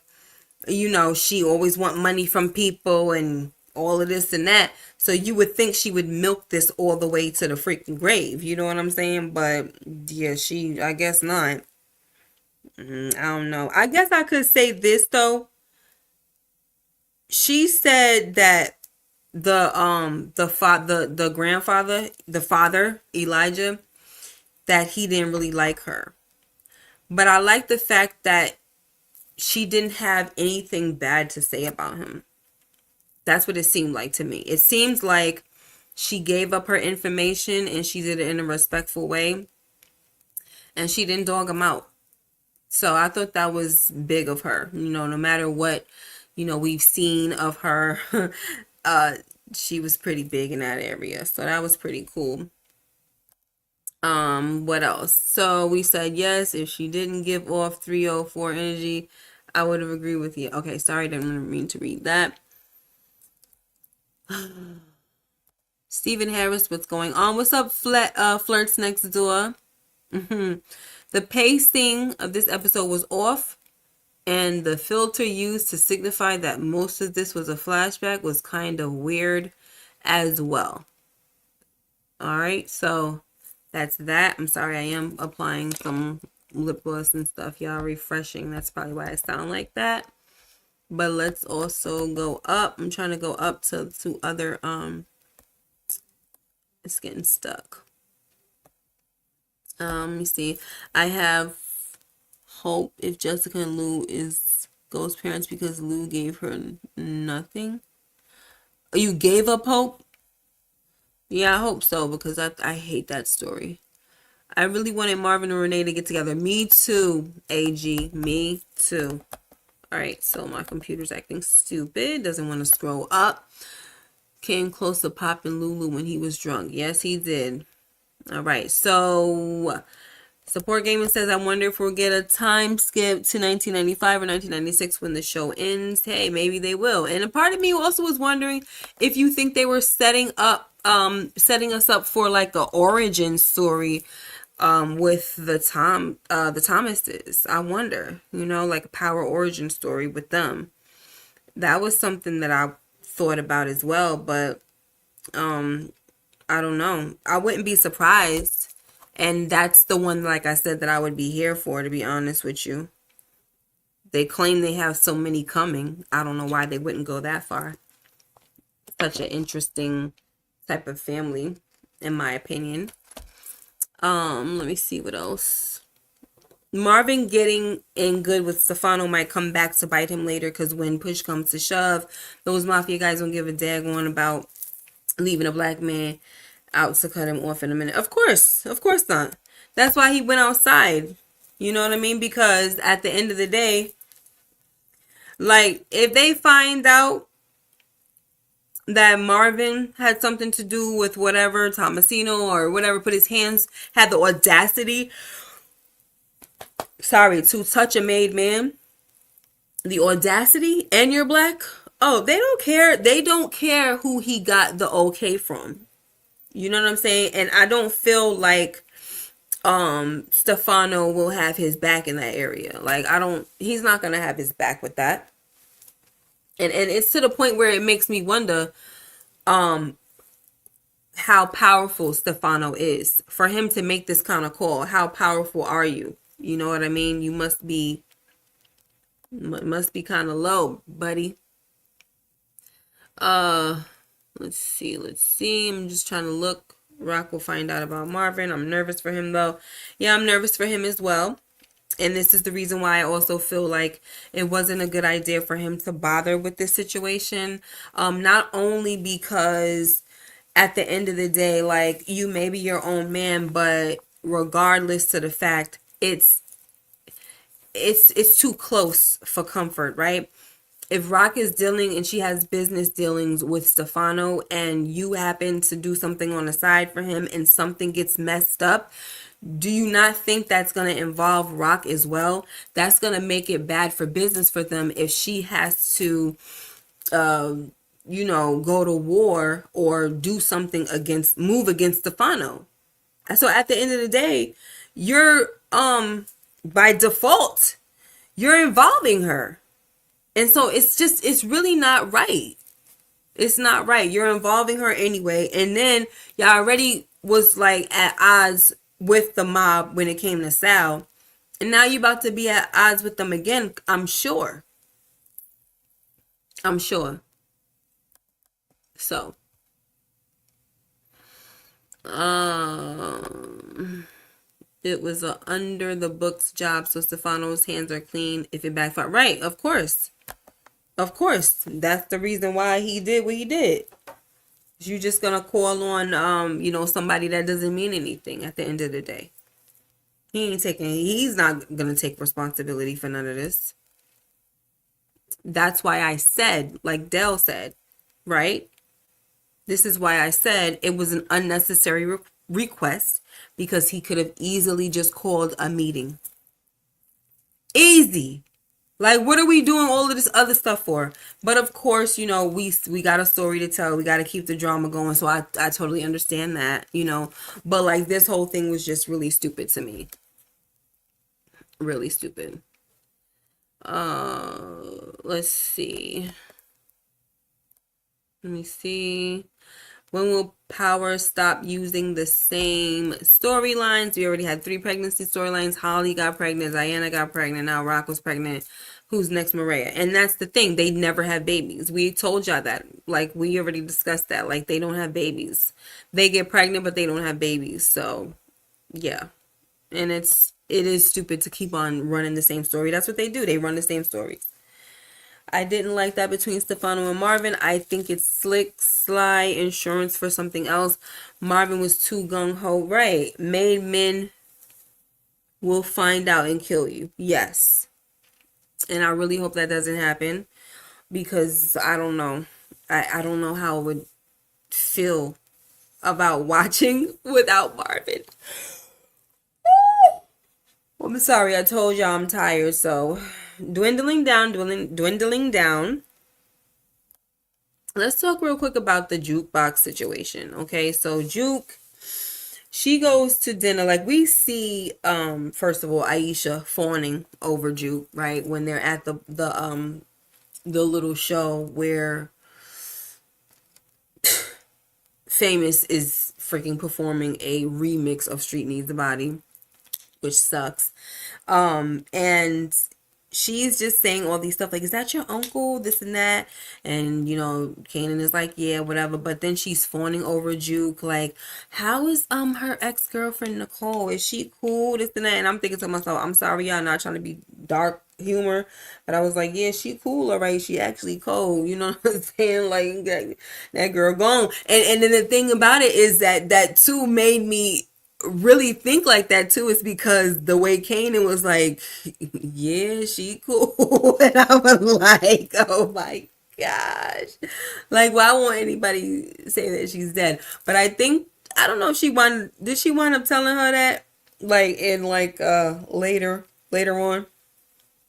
she always want money from people and all of this and that, so you would think she would milk this all the way to the freaking grave. You know what I'm saying? But yeah, I guess not. I don't know. I guess I could say this though. She said that the grandfather, the father, Elijah, that he didn't really like her. But I like the fact that she didn't have anything bad to say about him. That's what it seemed like to me. It seems like she gave up her information and she did it in a respectful way, and she didn't dog him out. So I thought that was big of her. No matter what, we've seen of her, uh, she was pretty big in that area. So that was pretty cool. What else? So we said yes, if she didn't give off 304 energy, I would have agreed with you. Okay, sorry, didn't mean to read that. Stephen Harris, what's going on? What's up, Flirts Next Door? The pacing of this episode was off, and the filter used to signify that most of this was a flashback was kind of weird as well. All right, so that's that. I'm sorry, I am applying some lip gloss and stuff, y'all. Refreshing. That's probably why I sound like that. But let's also go up. I'm trying to go up to other it's getting stuck. Let me see. I have Hope if Jessica and Lou is Ghost parents because Lou gave her nothing. Oh, you gave up Hope? Yeah, I hope so, because I hate that story. I really wanted Marvin and Renee to get together. Me too, AG. Me too. Alright, so my computer's acting stupid. Doesn't want to scroll up. Came close to popping Lulu when he was drunk. Yes, he did. Alright, so Support Gaming says, I wonder if we'll get a time skip to 1995 or 1996 when the show ends. Hey, maybe they will. And a part of me also was wondering if you think they were setting us up for like an origin story with the Thomases. I wonder, like a power origin story with them. That was something that I thought about as well, but I don't know. I wouldn't be surprised. And that's the one, like I said, that I would be here for, to be honest with you. They claim they have so many coming. I don't know why they wouldn't go that far. Such an interesting type of family, in my opinion. Let me see what else. Marvin getting in good with Stefano might come back to bite him later, because when push comes to shove, those mafia guys don't give a daggone about leaving a black man out to cut him off in a minute. Of course not. That's why he went outside. You know what I mean? Because at the end of the day, like, if they find out that Marvin had something to do with whatever, Tomasino or whatever, put his hands, had the audacity Sorry, to touch a made man, the audacity, and you're black. Oh, they don't care. They don't care who he got the okay from. You know what I'm saying? And I don't feel like Stefano will have his back in that area. Like, I don't, he's not gonna have his back with that. And it's to the point where it makes me wonder um how powerful Stefano is for him to make this kind of call. How powerful are you? You know what I mean? You must be kind of low, buddy. Uh, let's see. I'm just trying to look. Rock will find out about Marvin. I'm nervous for him though. Yeah, I'm nervous for him as well. And this is the reason why I also feel like it wasn't a good idea for him to bother with this situation. Not only because at the end of the day, like, you may be your own man, but regardless to the fact, it's too close for comfort, right? If Rock is dealing and she has business dealings with Stefano and you happen to do something on the side for him and something gets messed up, do you not think that's going to involve Rock as well? That's going to make it bad for business for them if she has to, go to war or do something move against Stefano. So at the end of the day, you're, by default, you're involving her. And so it's really not right. It's not right. You're involving her anyway. And then y'all already was like at odds with the mob when it came to Sal. And now you're about to be at odds with them again, I'm sure. I'm sure. So, it was a under the books job, so Stefano's hands are clean if it backfired. Right, of course. Of course. That's the reason why he did what he did. You're just gonna call on somebody that doesn't mean anything at the end of the day. He's not gonna take responsibility for none of this. That's why I said, like Dell said, right? This is why I said it was an unnecessary request, because he could have easily just called a meeting. Easy. Like, what are we doing all of this other stuff for? But of course, we got a story to tell. We got to keep the drama going. So I totally understand that. But like, this whole thing was just really stupid to me. Really stupid. Let's see. Let me see. When will Power stop using the same storylines? We already had 3 pregnancy storylines. Holly got pregnant. Diana got pregnant. Now Rock was pregnant. Who's next? Maria. And that's the thing. They never have babies. We told y'all that. Like, we already discussed that. Like, they don't have babies. They get pregnant, but they don't have babies. So, yeah. And it is stupid to keep on running the same story. That's what they do. They run the same stories. I didn't like that between Stefano and Marvin. I think it's slick, sly insurance for something else. Marvin was too gung-ho. Right. Made men will find out and kill you. Yes. And I really hope that doesn't happen, because I don't know. I don't know how it would feel about watching without Marvin. I'm sorry, I told y'all I'm tired, so dwindling down. Let's talk real quick about the jukebox situation. Okay, so Juke, she goes to dinner. Like, we see, first of all, Aisha fawning over Juke, right? When they're at the little show where Famous is freaking performing a remix of Street Needs a Body, which sucks. And she's just saying all these stuff like, is that your uncle? This and that. And, Kanan is like, yeah, whatever. But then she's fawning over Juke. Like, how is her ex-girlfriend Nicole? Is she cool? This and that. And I'm thinking to myself, I'm sorry, y'all, not trying to be dark humor. But I was like, yeah, she cool, all right. She actually cold. You know what I'm saying? Like, that girl gone. And then the thing about it is that too made me really think like that too, is because the way Kanan was like, yeah, she cool. And I was like, oh my gosh. Like, why won't anybody say that she's dead? But I don't know if did she wind up telling her that? Like, in like, later later on.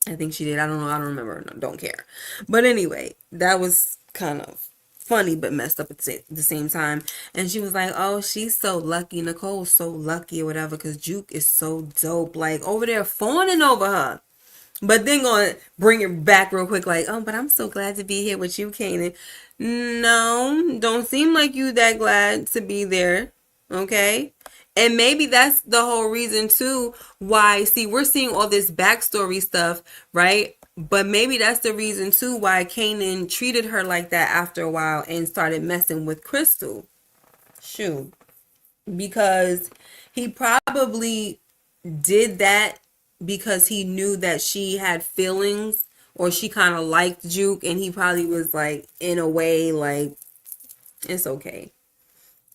I think she did. I don't know. I don't remember. No, don't care. But anyway, that was kind of funny but messed up at the same time. And she was like, "Oh, she's so lucky. Nicole's so lucky or whatever because Juke is so dope. Like over there fawning over her." But then gonna bring it back real quick, like, "Oh, but I'm so glad to be here with you, Kanan." No, don't seem like you that glad to be there. Okay. And maybe that's the whole reason too why, see, we're seeing all this backstory stuff, right? But maybe that's the reason too why Kanan treated her like that after a while and started messing with Crystal. Shoot. Because he probably did that because he knew that she had feelings or she kind of liked Juke, and he probably was like, in a way, like, it's okay.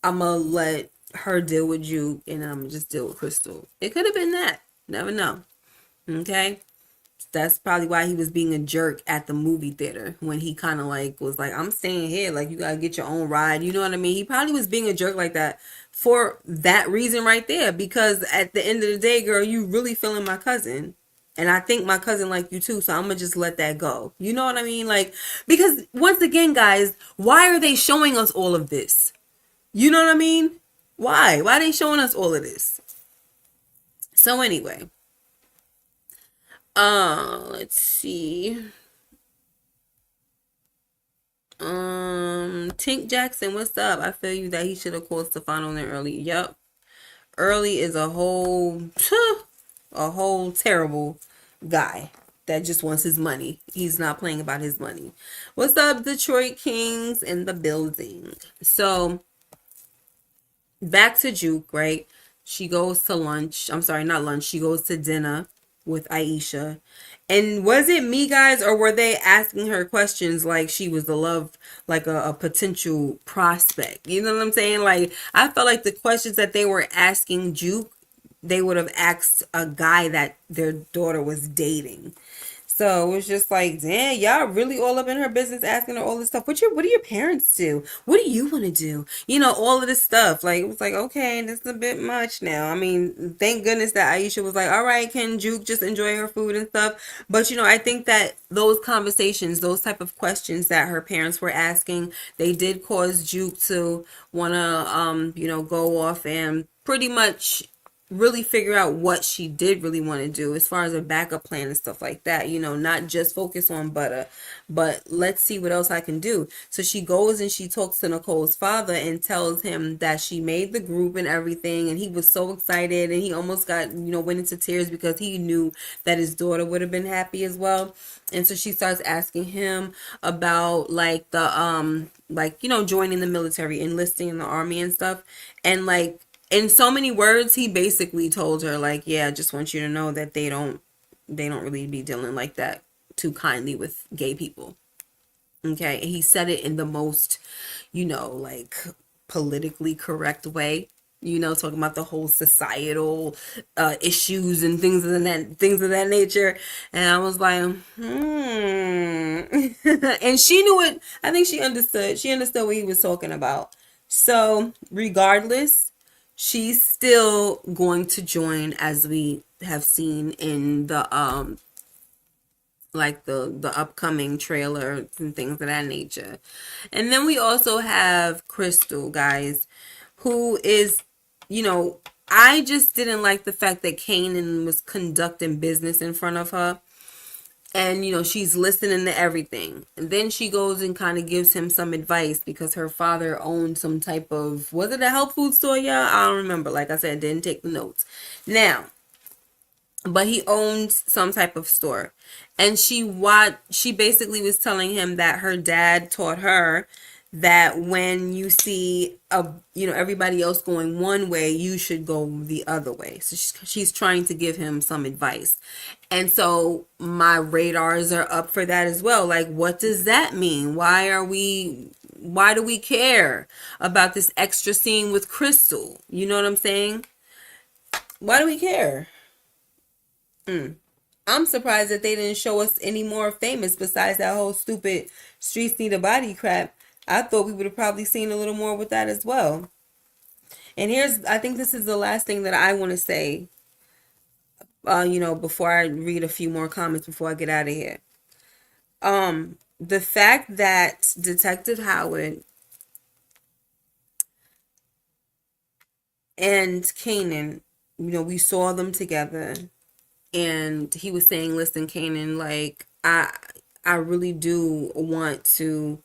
I'm gonna let her deal with Juke and I'm gonna just deal with Crystal. It could have been that. Never know. Okay. That's probably why he was being a jerk at the movie theater when he kind of like was like, I'm staying here, like you gotta get your own ride, you know what I mean? He probably was being a jerk like that for that reason right there, because at the end of the day, girl, you really feeling my cousin, and I think my cousin like you too, so I'm gonna just let that go, you know what I mean? Like, because once again, guys, why are they showing us all of this? You know what I mean? Why are they showing us all of this? So anyway, let's see. Tink Jackson, what's up? I feel you that he should have called Stefano in early. Yup. Early is a whole terrible guy that just wants his money. He's not playing about his money. What's up, Detroit Kings in the building? So back to Juke, right? She goes to lunch. I'm sorry, not lunch. She goes to dinner with Aisha. And was it me, guys, or were they asking her questions like she was the love, like a potential prospect? You know what I'm saying? Like, I felt like the questions that they were asking Juke, they would have asked a guy that their daughter was dating. So it was just like, damn, y'all really all up in her business asking her all this stuff. What do your parents do? What do you want to do? You know, all of this stuff. Like, it was like, okay, this is a bit much now. I mean, thank goodness that Aisha was like, all right, can Juke just enjoy her food and stuff? But, you know, I think that those conversations, those type of questions that her parents were asking, they did cause Juke to want to, go off and pretty much really figure out what she did really want to do as far as a backup plan and stuff like that, not just focus on butter, but let's see what else I can do. So she goes and she talks to Nicole's father and tells him that she made the group and everything, and he was so excited and he almost got, went into tears because he knew that his daughter would have been happy as well. And so she starts asking him about like the joining the military, enlisting in the army and stuff, and like in so many words, he basically told her like, yeah, I just want you to know that they don't really be dealing like that too kindly with gay people. Okay. And he said it in the most, like politically correct way, talking about the whole societal issues and things of that nature. And I was like, and she knew it. I think she understood. She understood what he was talking about. So regardless, she's still going to join, as we have seen in the like the upcoming trailer and things of that nature. And then we also have Crystal, guys, who is, I just didn't like the fact that Kanan was conducting business in front of her. And, she's listening to everything. And then she goes and kind of gives him some advice because her father owned some type of, was it a health food store? Yeah, I don't remember. Like I said, didn't take the notes. Now, but he owned some type of store. And she basically was telling him that her dad taught her that when you see everybody else going one way, you should go the other way. So she's trying to give him some advice. And so my radars are up for that as well. Like, what does that mean? Why do we care about this extra scene with Crystal? You know what I'm saying? Why do we care? I'm surprised that they didn't show us any more famous besides that whole stupid streets need a body crap. I thought we would have probably seen a little more with that as well. And I think this is the last thing that I want to say Before I read a few more comments before I get out of here. The fact that Detective Howard and Kanan, we saw them together, and he was saying, "Listen, Kanan, like I really do want to,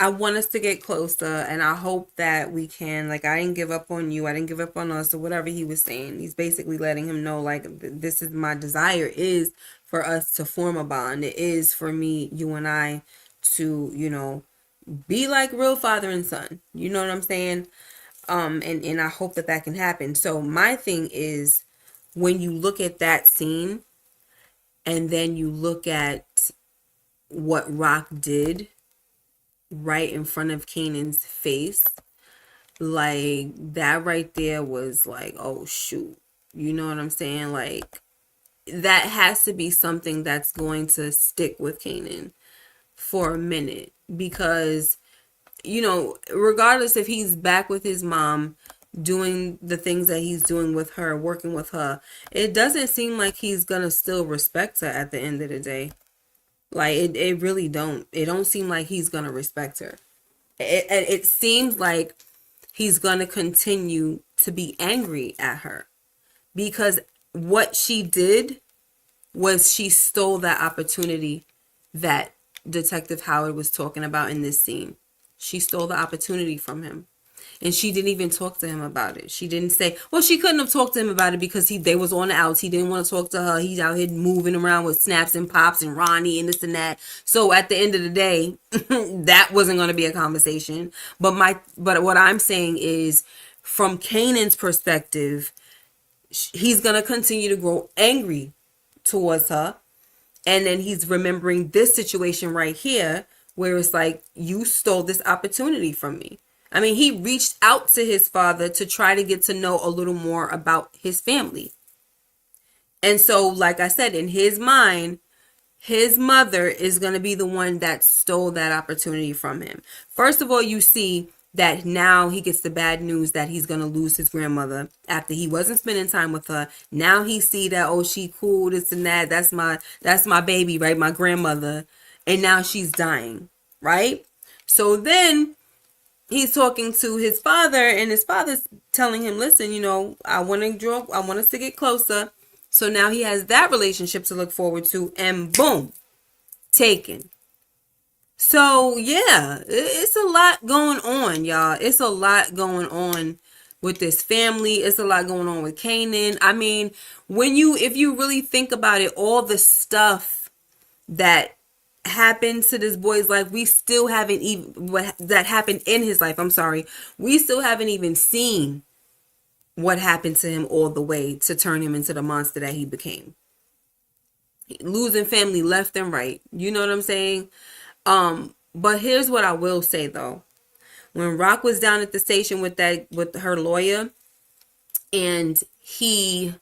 I want us to get closer, and I hope that we can. Like, I didn't give up on you. I didn't give up on us, or whatever he was saying. He's basically letting him know, like, this is my desire is for us to form a bond. It is for me, you and I, to, be like real father and son. You know what I'm saying? And I hope that that can happen. So my thing is, when you look at that scene and then you look at what Rock did right in front of Kanan's face, like that right there was like, oh shoot. You know what I'm saying? Like that has to be something that's going to stick with Kanan for a minute, because regardless if he's back with his mom doing the things that he's doing with her, working with her, it doesn't seem like he's gonna still respect her at the end of the day. Like it really don't. It don't seem like he's gonna respect her. It seems like he's gonna continue to be angry at her, because what she did was she stole that opportunity that Detective Howard was talking about in this scene. She stole the opportunity from him. And she didn't even talk to him about it. She didn't say, well, she couldn't have talked to him about it because they was on the outs. He didn't want to talk to her. He's out here moving around with Snaps and Pops and Ronnie and this and that. So at the end of the day, that wasn't going to be a conversation. But what I'm saying is, from Kanan's perspective, he's going to continue to grow angry towards her. And then he's remembering this situation right here where it's like, you stole this opportunity from me. I mean, he reached out to his father to try to get to know a little more about his family. And so, like I said, in his mind, his mother is going to be the one that stole that opportunity from him. First of all, you see that now he gets the bad news that he's going to lose his grandmother after he wasn't spending time with her. Now he see that, oh, she cool, this and that. That's my baby, right? My grandmother. And now she's dying, right? So then he's talking to his father, and his father's telling him, listen, I want us to get closer. So now he has that relationship to look forward to, and boom, taken. So yeah, it's a lot going on, y'all. It's a lot going on with this family. It's a lot going on with Kanan. I mean, if you really think about it, all the stuff that happened to this boy's life, we still haven't even, what that happened in his life, I'm sorry, we still haven't even seen what happened to him all the way to turn him into the monster that he became. Losing family left and right. You know what I'm saying? But here's what I will say though. When Rock was down at the station with her lawyer, and he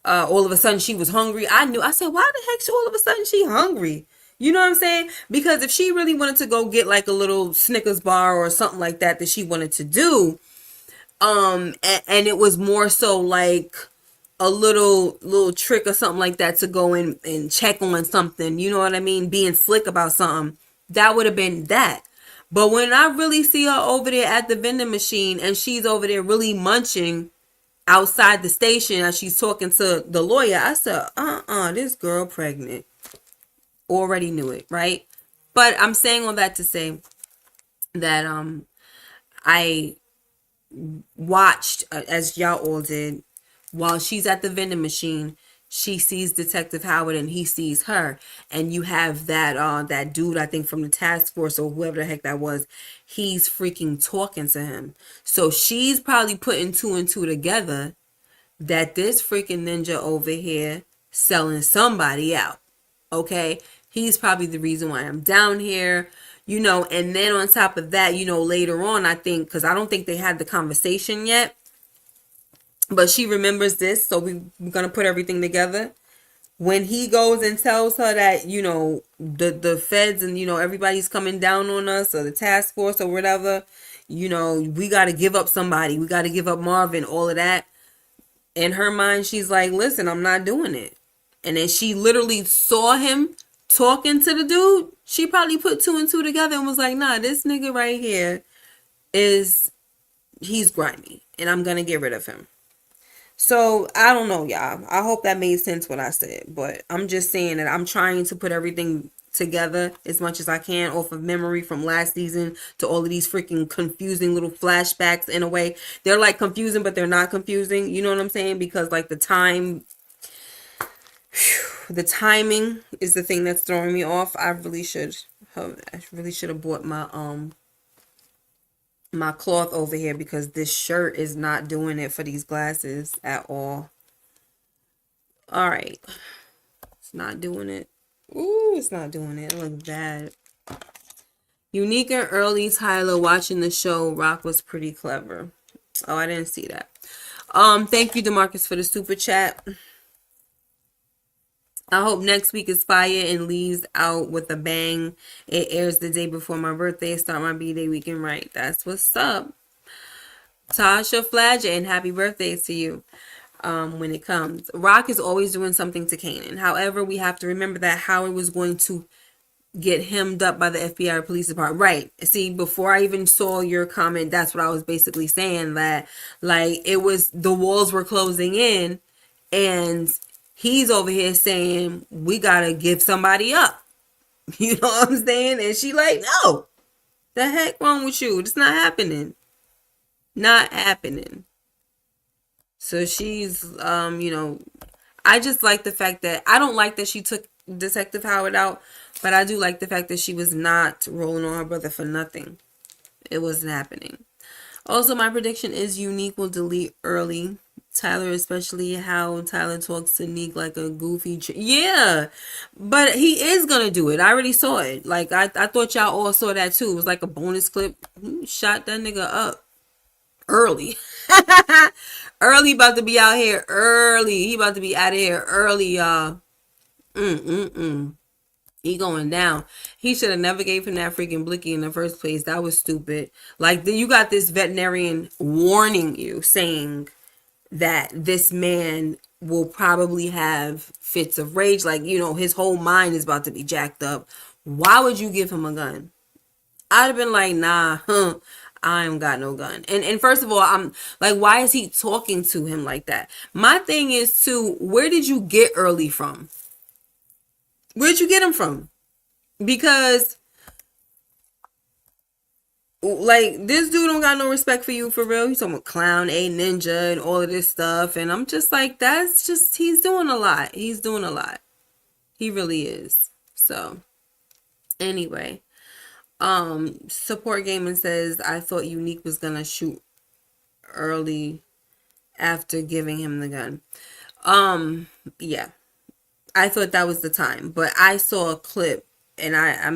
all of a sudden she was hungry. I said, why the heck all of a sudden she hungry? You know what I'm saying? Because if she really wanted to go get like a little Snickers bar or something like that she wanted to do, and it was more so like a little trick or something like that to go in and check on something, you know what I mean? Being slick about something, that would have been that. But when I really see her over there at the vending machine and she's over there really munching outside the station as she's talking to the lawyer, I said, this girl pregnant. Already knew it, right? But I'm saying all that to say that I watched, as y'all all did, while she's at the vending machine, she sees Detective Howard and he sees her, and you have that dude, I think from the task force or whoever the heck that was, he's freaking talking to him. So she's probably putting two and two together that this freaking ninja over here selling somebody out. Okay, he's probably the reason why I'm down here, and then on top of that, later on, I think, because I don't think they had the conversation yet, but she remembers this, so we're going to put everything together. When he goes and tells her that, the feds and, everybody's coming down on us, or the task force or whatever, we got to give up somebody. We got to give up Marvin, all of that. In her mind, she's like, listen, I'm not doing it. And then she literally saw him talking to the dude. She probably put two and two together and was like, nah, this nigga right here he's grimy. And I'm going to get rid of him. So I don't know, y'all. I hope that made sense what I said. But I'm just saying that I'm trying to put everything together as much as I can off of memory from last season to all of these freaking confusing little flashbacks in a way. They're like confusing, but they're not confusing. You know what I'm saying? Because like the timing is the thing that's throwing me off. I really should have bought my cloth over here because this shirt is not doing it for these glasses at all. All right. It's not doing it. Ooh, it's not doing it. It looks bad. Unique and early Tyler watching the show. Rock was pretty clever. Oh, I didn't see that. Thank you, DeMarcus, for the super chat. I hope next week is fire and leaves out with a bang. It airs the day before my birthday. Start my B-Day weekend right. That's what's up. Tasha Flagger, and happy birthday to you. When it comes, Rock is always doing something to Kanan. However, we have to remember that Howard was going to get hemmed up by the FBI or police department. Right. See, before I even saw your comment, that's what I was basically saying, that like it was the walls were closing in and he's over here saying we gotta give somebody up. You know what I'm saying? And she like, no, the heck wrong with you? It's not happening. Not happening. So she's, I just like the fact that I don't like that she took Detective Howard out, but I do like the fact that she was not rolling on her brother for nothing. It wasn't happening. Also, my prediction is Unique will delete early. Tyler, especially how Tyler talks to Neek like a goofy. Yeah, but he is going to do it. I already saw it. Like, I thought y'all all saw that too. It was like a bonus clip. He shot that nigga up early. Early about to be out here early. He about to be out of here early, y'all. He going down. He should have never gave him that freaking blicky in the first place. That was stupid. Like, you got this veterinarian warning you, saying that this man will probably have fits of rage. Like, his whole mind is about to be jacked up. Why would you give him a gun? I'd have been like, nah, I ain't got no gun. And first of all, I'm like, why is he talking to him like that? My thing is too, where did you get early from? Where'd you get him from? Because like, this dude don't got no respect for you for real. He's talking about clown, a ninja, and all of this stuff. And I'm just like, he's doing a lot. He's doing a lot. He really is. So anyway. Support Gaming says, I thought Unique was gonna shoot early after giving him the gun. Yeah, I thought that was the time, but I saw a clip, and I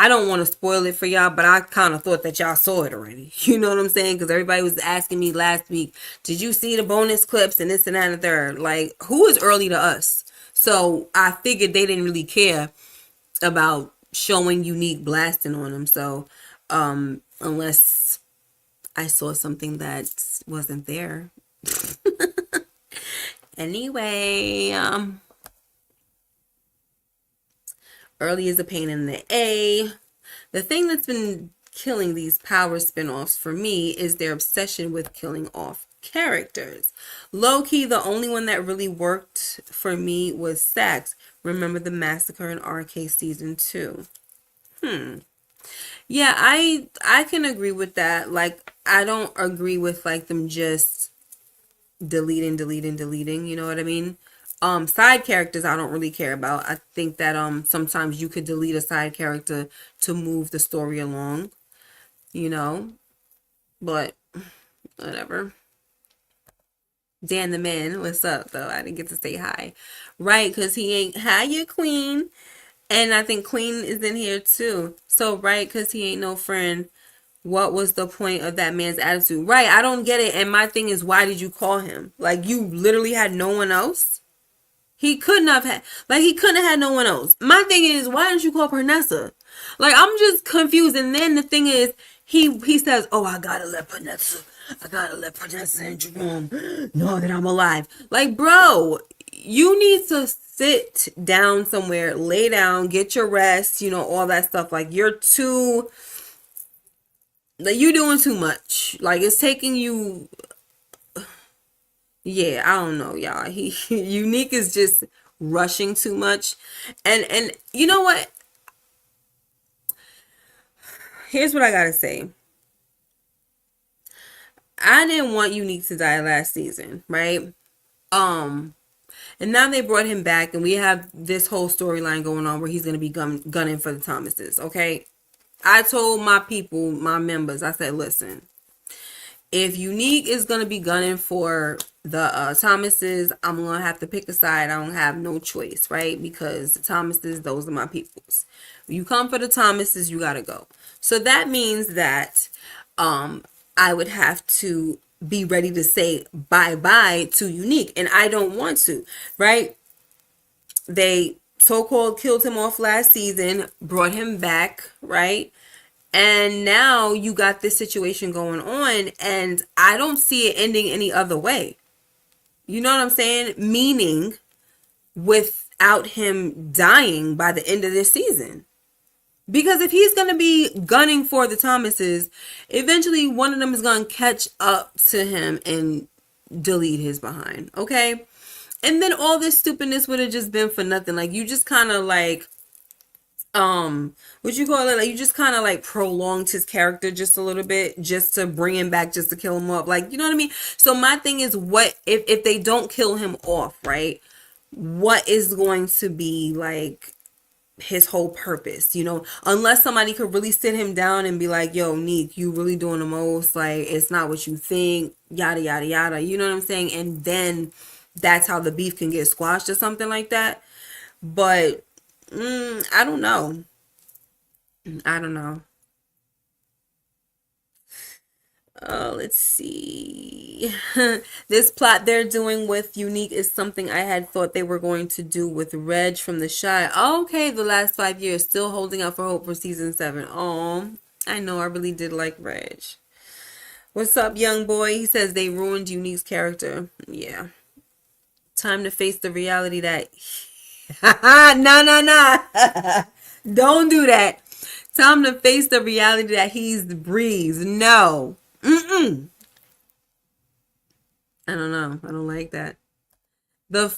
don't want to spoil it for y'all, but I kind of thought that y'all saw it already. You know what I'm saying? Because everybody was asking me last week, did you see the bonus clips and this and that and the third? Like, who is early to us? So I figured they didn't really care about showing Unique blasting on him. So unless I saw something that wasn't there. Anyway, early is a pain in the A. The thing that's been killing these Power spinoffs for me is their obsession with killing off characters. Low-key, the only one that really worked for me was Sax. Remember the Massacre in RK Season 2. Yeah, I can agree with that. Like, I don't agree with like them just deleting, you know what I mean? Side characters I don't really care about. I think that sometimes you could delete a side character to move the story along, but whatever. Dan the Man, what's up though? I didn't get to say hi. Right, because he ain't hi your queen. And I think Queen is in here too. So right, because he ain't no friend. What was the point of that man's attitude? Right, I don't get it. And my thing is, why did you call him? Like, you literally had no one else? He couldn't have had no one else. My thing is, why didn't you call Pernessa? Like, I'm just confused. And then the thing is, he says, oh, I gotta let Pernessa I gotta let Vanessa and Jerome know that I'm alive. Like, bro, you need to sit down somewhere, lay down, get your rest, all that stuff. Like, you're doing too much. Like, it's taking you, yeah, I don't know, y'all. Unique is just rushing too much. And you know what? Here's what I gotta say. I didn't want Unique to die last season, right? Um, and now they brought him back, and we have this whole storyline going on where he's gonna be gunning for the Thomases. Okay, I told my people, my members, I said, listen, if Unique is gonna be gunning for the Thomases, I'm gonna have to pick a side. I don't have no choice, right? Because the Thomases, those are my peoples. When you come for the Thomases, you gotta go. So that means that I would have to be ready to say bye bye to Unique, and I don't want to, right? They so-called killed him off last season, brought him back, right? And now you got this situation going on, and I don't see it ending any other way. You know what I'm saying? Meaning without him dying by the end of this season. Because if he's going to be gunning for the Thomases, eventually one of them is going to catch up to him and delete his behind. Okay? And then all this stupidness would have just been for nothing. Like, you just kind of like, what you call it? Like, you just kind of like prolonged his character just a little bit, just to bring him back, just to kill him off. Like, you know what I mean? So my thing is, what if they don't kill him off, right? What is going to be like his whole purpose, unless somebody could really sit him down and be like, yo, Neek, you really doing the most, like, it's not what you think, yada yada yada, you know what I'm saying? And then that's how the beef can get squashed or something like that. But I don't know. I don't know. Let's see. This plot they're doing with Unique is something I had thought they were going to do with Reg from The Shy. Okay, the last 5 years, still holding out for hope for season 7. Oh, I know, I really did like Reg. What's up, young boy? He says they ruined Unique's character. Yeah. Time to face the reality that... no. Don't do that. Time to face the reality that he's the Breeze. No. I don't know. I don't like that. The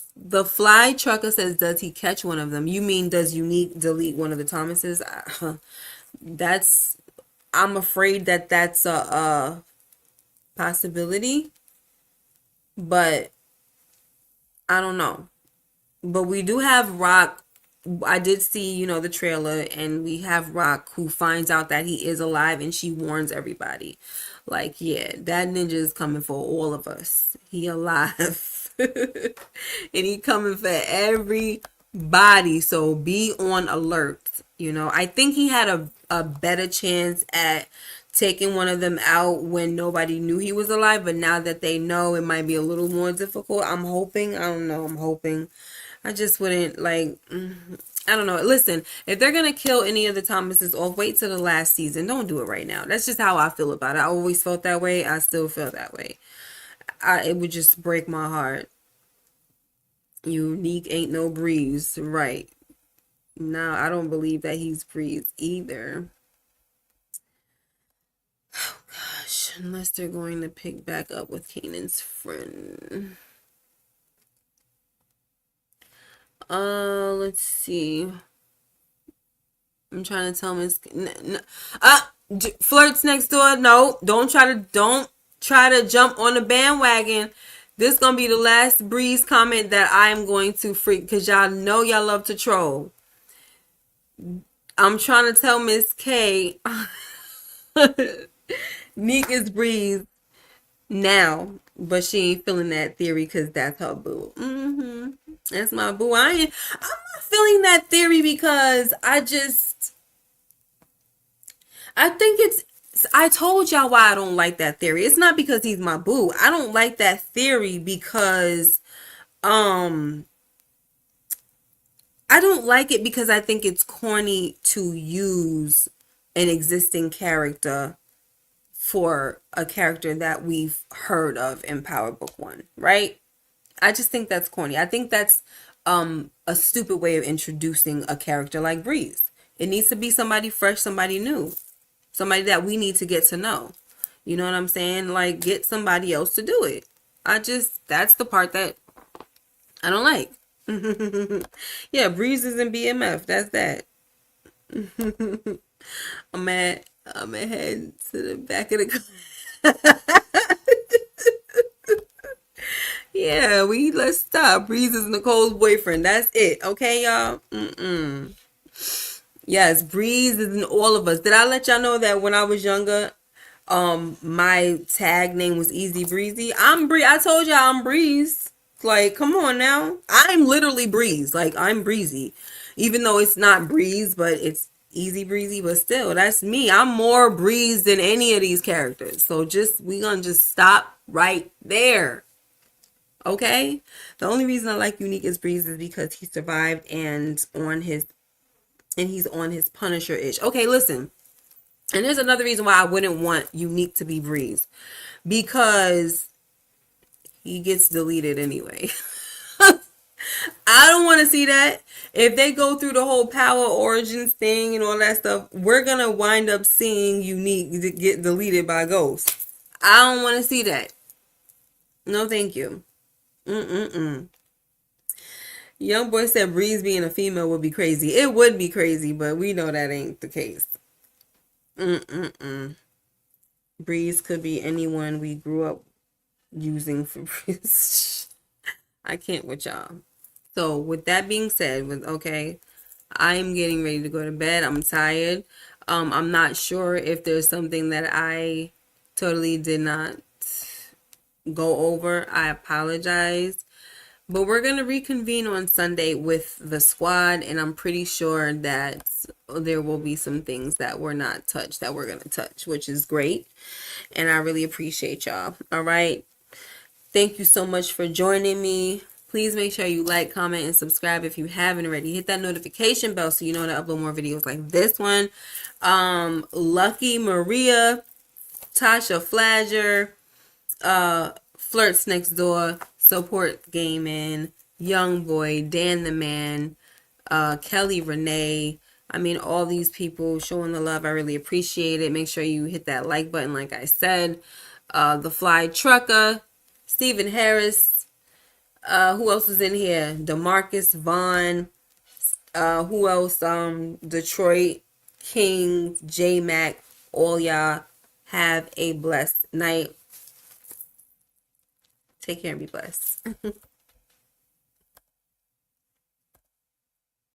fly trucker says, does he catch one of them? You mean, does Unique delete one of the Thomases? That's, I'm afraid that that's a possibility, but I don't know. But we do have Rock. I did see, the trailer, and we have Rock who finds out that he is alive, and she warns everybody. Like, yeah, that ninja is coming for all of us. He alive. And he coming for everybody. So be on alert. I think he had a better chance at taking one of them out when nobody knew he was alive. But now that they know, it might be a little more difficult. I'm hoping. I don't know. I'm hoping. I just wouldn't like, I don't know. Listen, if they're going to kill any of the Thomases off, wait till the last season. Don't do it right now. That's just how I feel about it. I always felt that way. I still feel that way. It would just break my heart. Unique ain't no Breeze. Right. No, I don't believe that he's Breeze either. Oh, gosh. Unless they're going to pick back up with Kanan's friend. Let's see. I'm trying to tell Miss Flirts Next Door. No, don't try to jump on the bandwagon. This gonna be the last Breeze comment that I am going to freak, because y'all know y'all love to troll. I'm trying to tell Miss K Neek is Breeze now, but she ain't feeling that theory because that's her boo. That's my boo. I'm not feeling that theory because I think I told y'all why I don't like that theory. It's not because he's my boo. I don't like that theory because, I don't like it because I think it's corny to use an existing character for a character that we've heard of in Power Book 1, right? I just think that's corny. I think that's a stupid way of introducing a character like Breeze. It needs to be somebody fresh, somebody new, somebody that we need to get to know. You know what I'm saying? Like, get somebody else to do it. That's the part that I don't like. Yeah, Breeze is in BMF. That's that. I'm gonna head to the back of the car. Yeah, let's stop. Breeze is Nicole's boyfriend. That's it. Okay, y'all? Yes, Breeze is in all of us. Did I let y'all know that when I was younger, my tag name was Easy Breezy? I'm Bree. I told y'all I'm Breeze. Like, come on now. I'm literally Breeze. Like, I'm Breezy. Even though it's not Breeze, but it's Easy Breezy, but still, that's me. I'm more Breeze than any of these characters. So we gonna just stop right there. Okay? The only reason I like Unique as Breeze is because he survived and he's on his Punisher itch. Okay, listen. And there's another reason why I wouldn't want Unique to be Breeze. Because he gets deleted anyway. I don't want to see that. If they go through the whole Power Origins thing and all that stuff, we're going to wind up seeing Unique get deleted by Ghost. I don't want to see that. No, thank you. Young boy said Breeze being a female would be crazy. It would be crazy, but we know that ain't the case. Breeze could be anyone we grew up using for Breeze. I can't with y'all. So with that being said, okay, I'm getting ready to go to bed. I'm tired. I'm not sure if there's something that I totally did not go over. I apologize. But we're going to reconvene on Sunday with the squad, and I'm pretty sure that there will be some things that were not touched that we're going to touch, which is great. And I really appreciate y'all. All right. Thank you so much for joining me. Please make sure you like, comment, and subscribe if you haven't already. Hit that notification bell so you know to upload more videos like this one. Lucky Maria, Tasha Fladger, Flirts Next Door, Support Gaming, Young Boy, Dan the Man, Kelly Renee. I mean, all these people showing the love. I really appreciate it. Make sure you hit that like button, like I said. The Fly Trucker, Stephen Harris. Who else is in here? DeMarcus Vaughn. Who else? Detroit King, J Mac. All y'all have a blessed night. Take care and be blessed.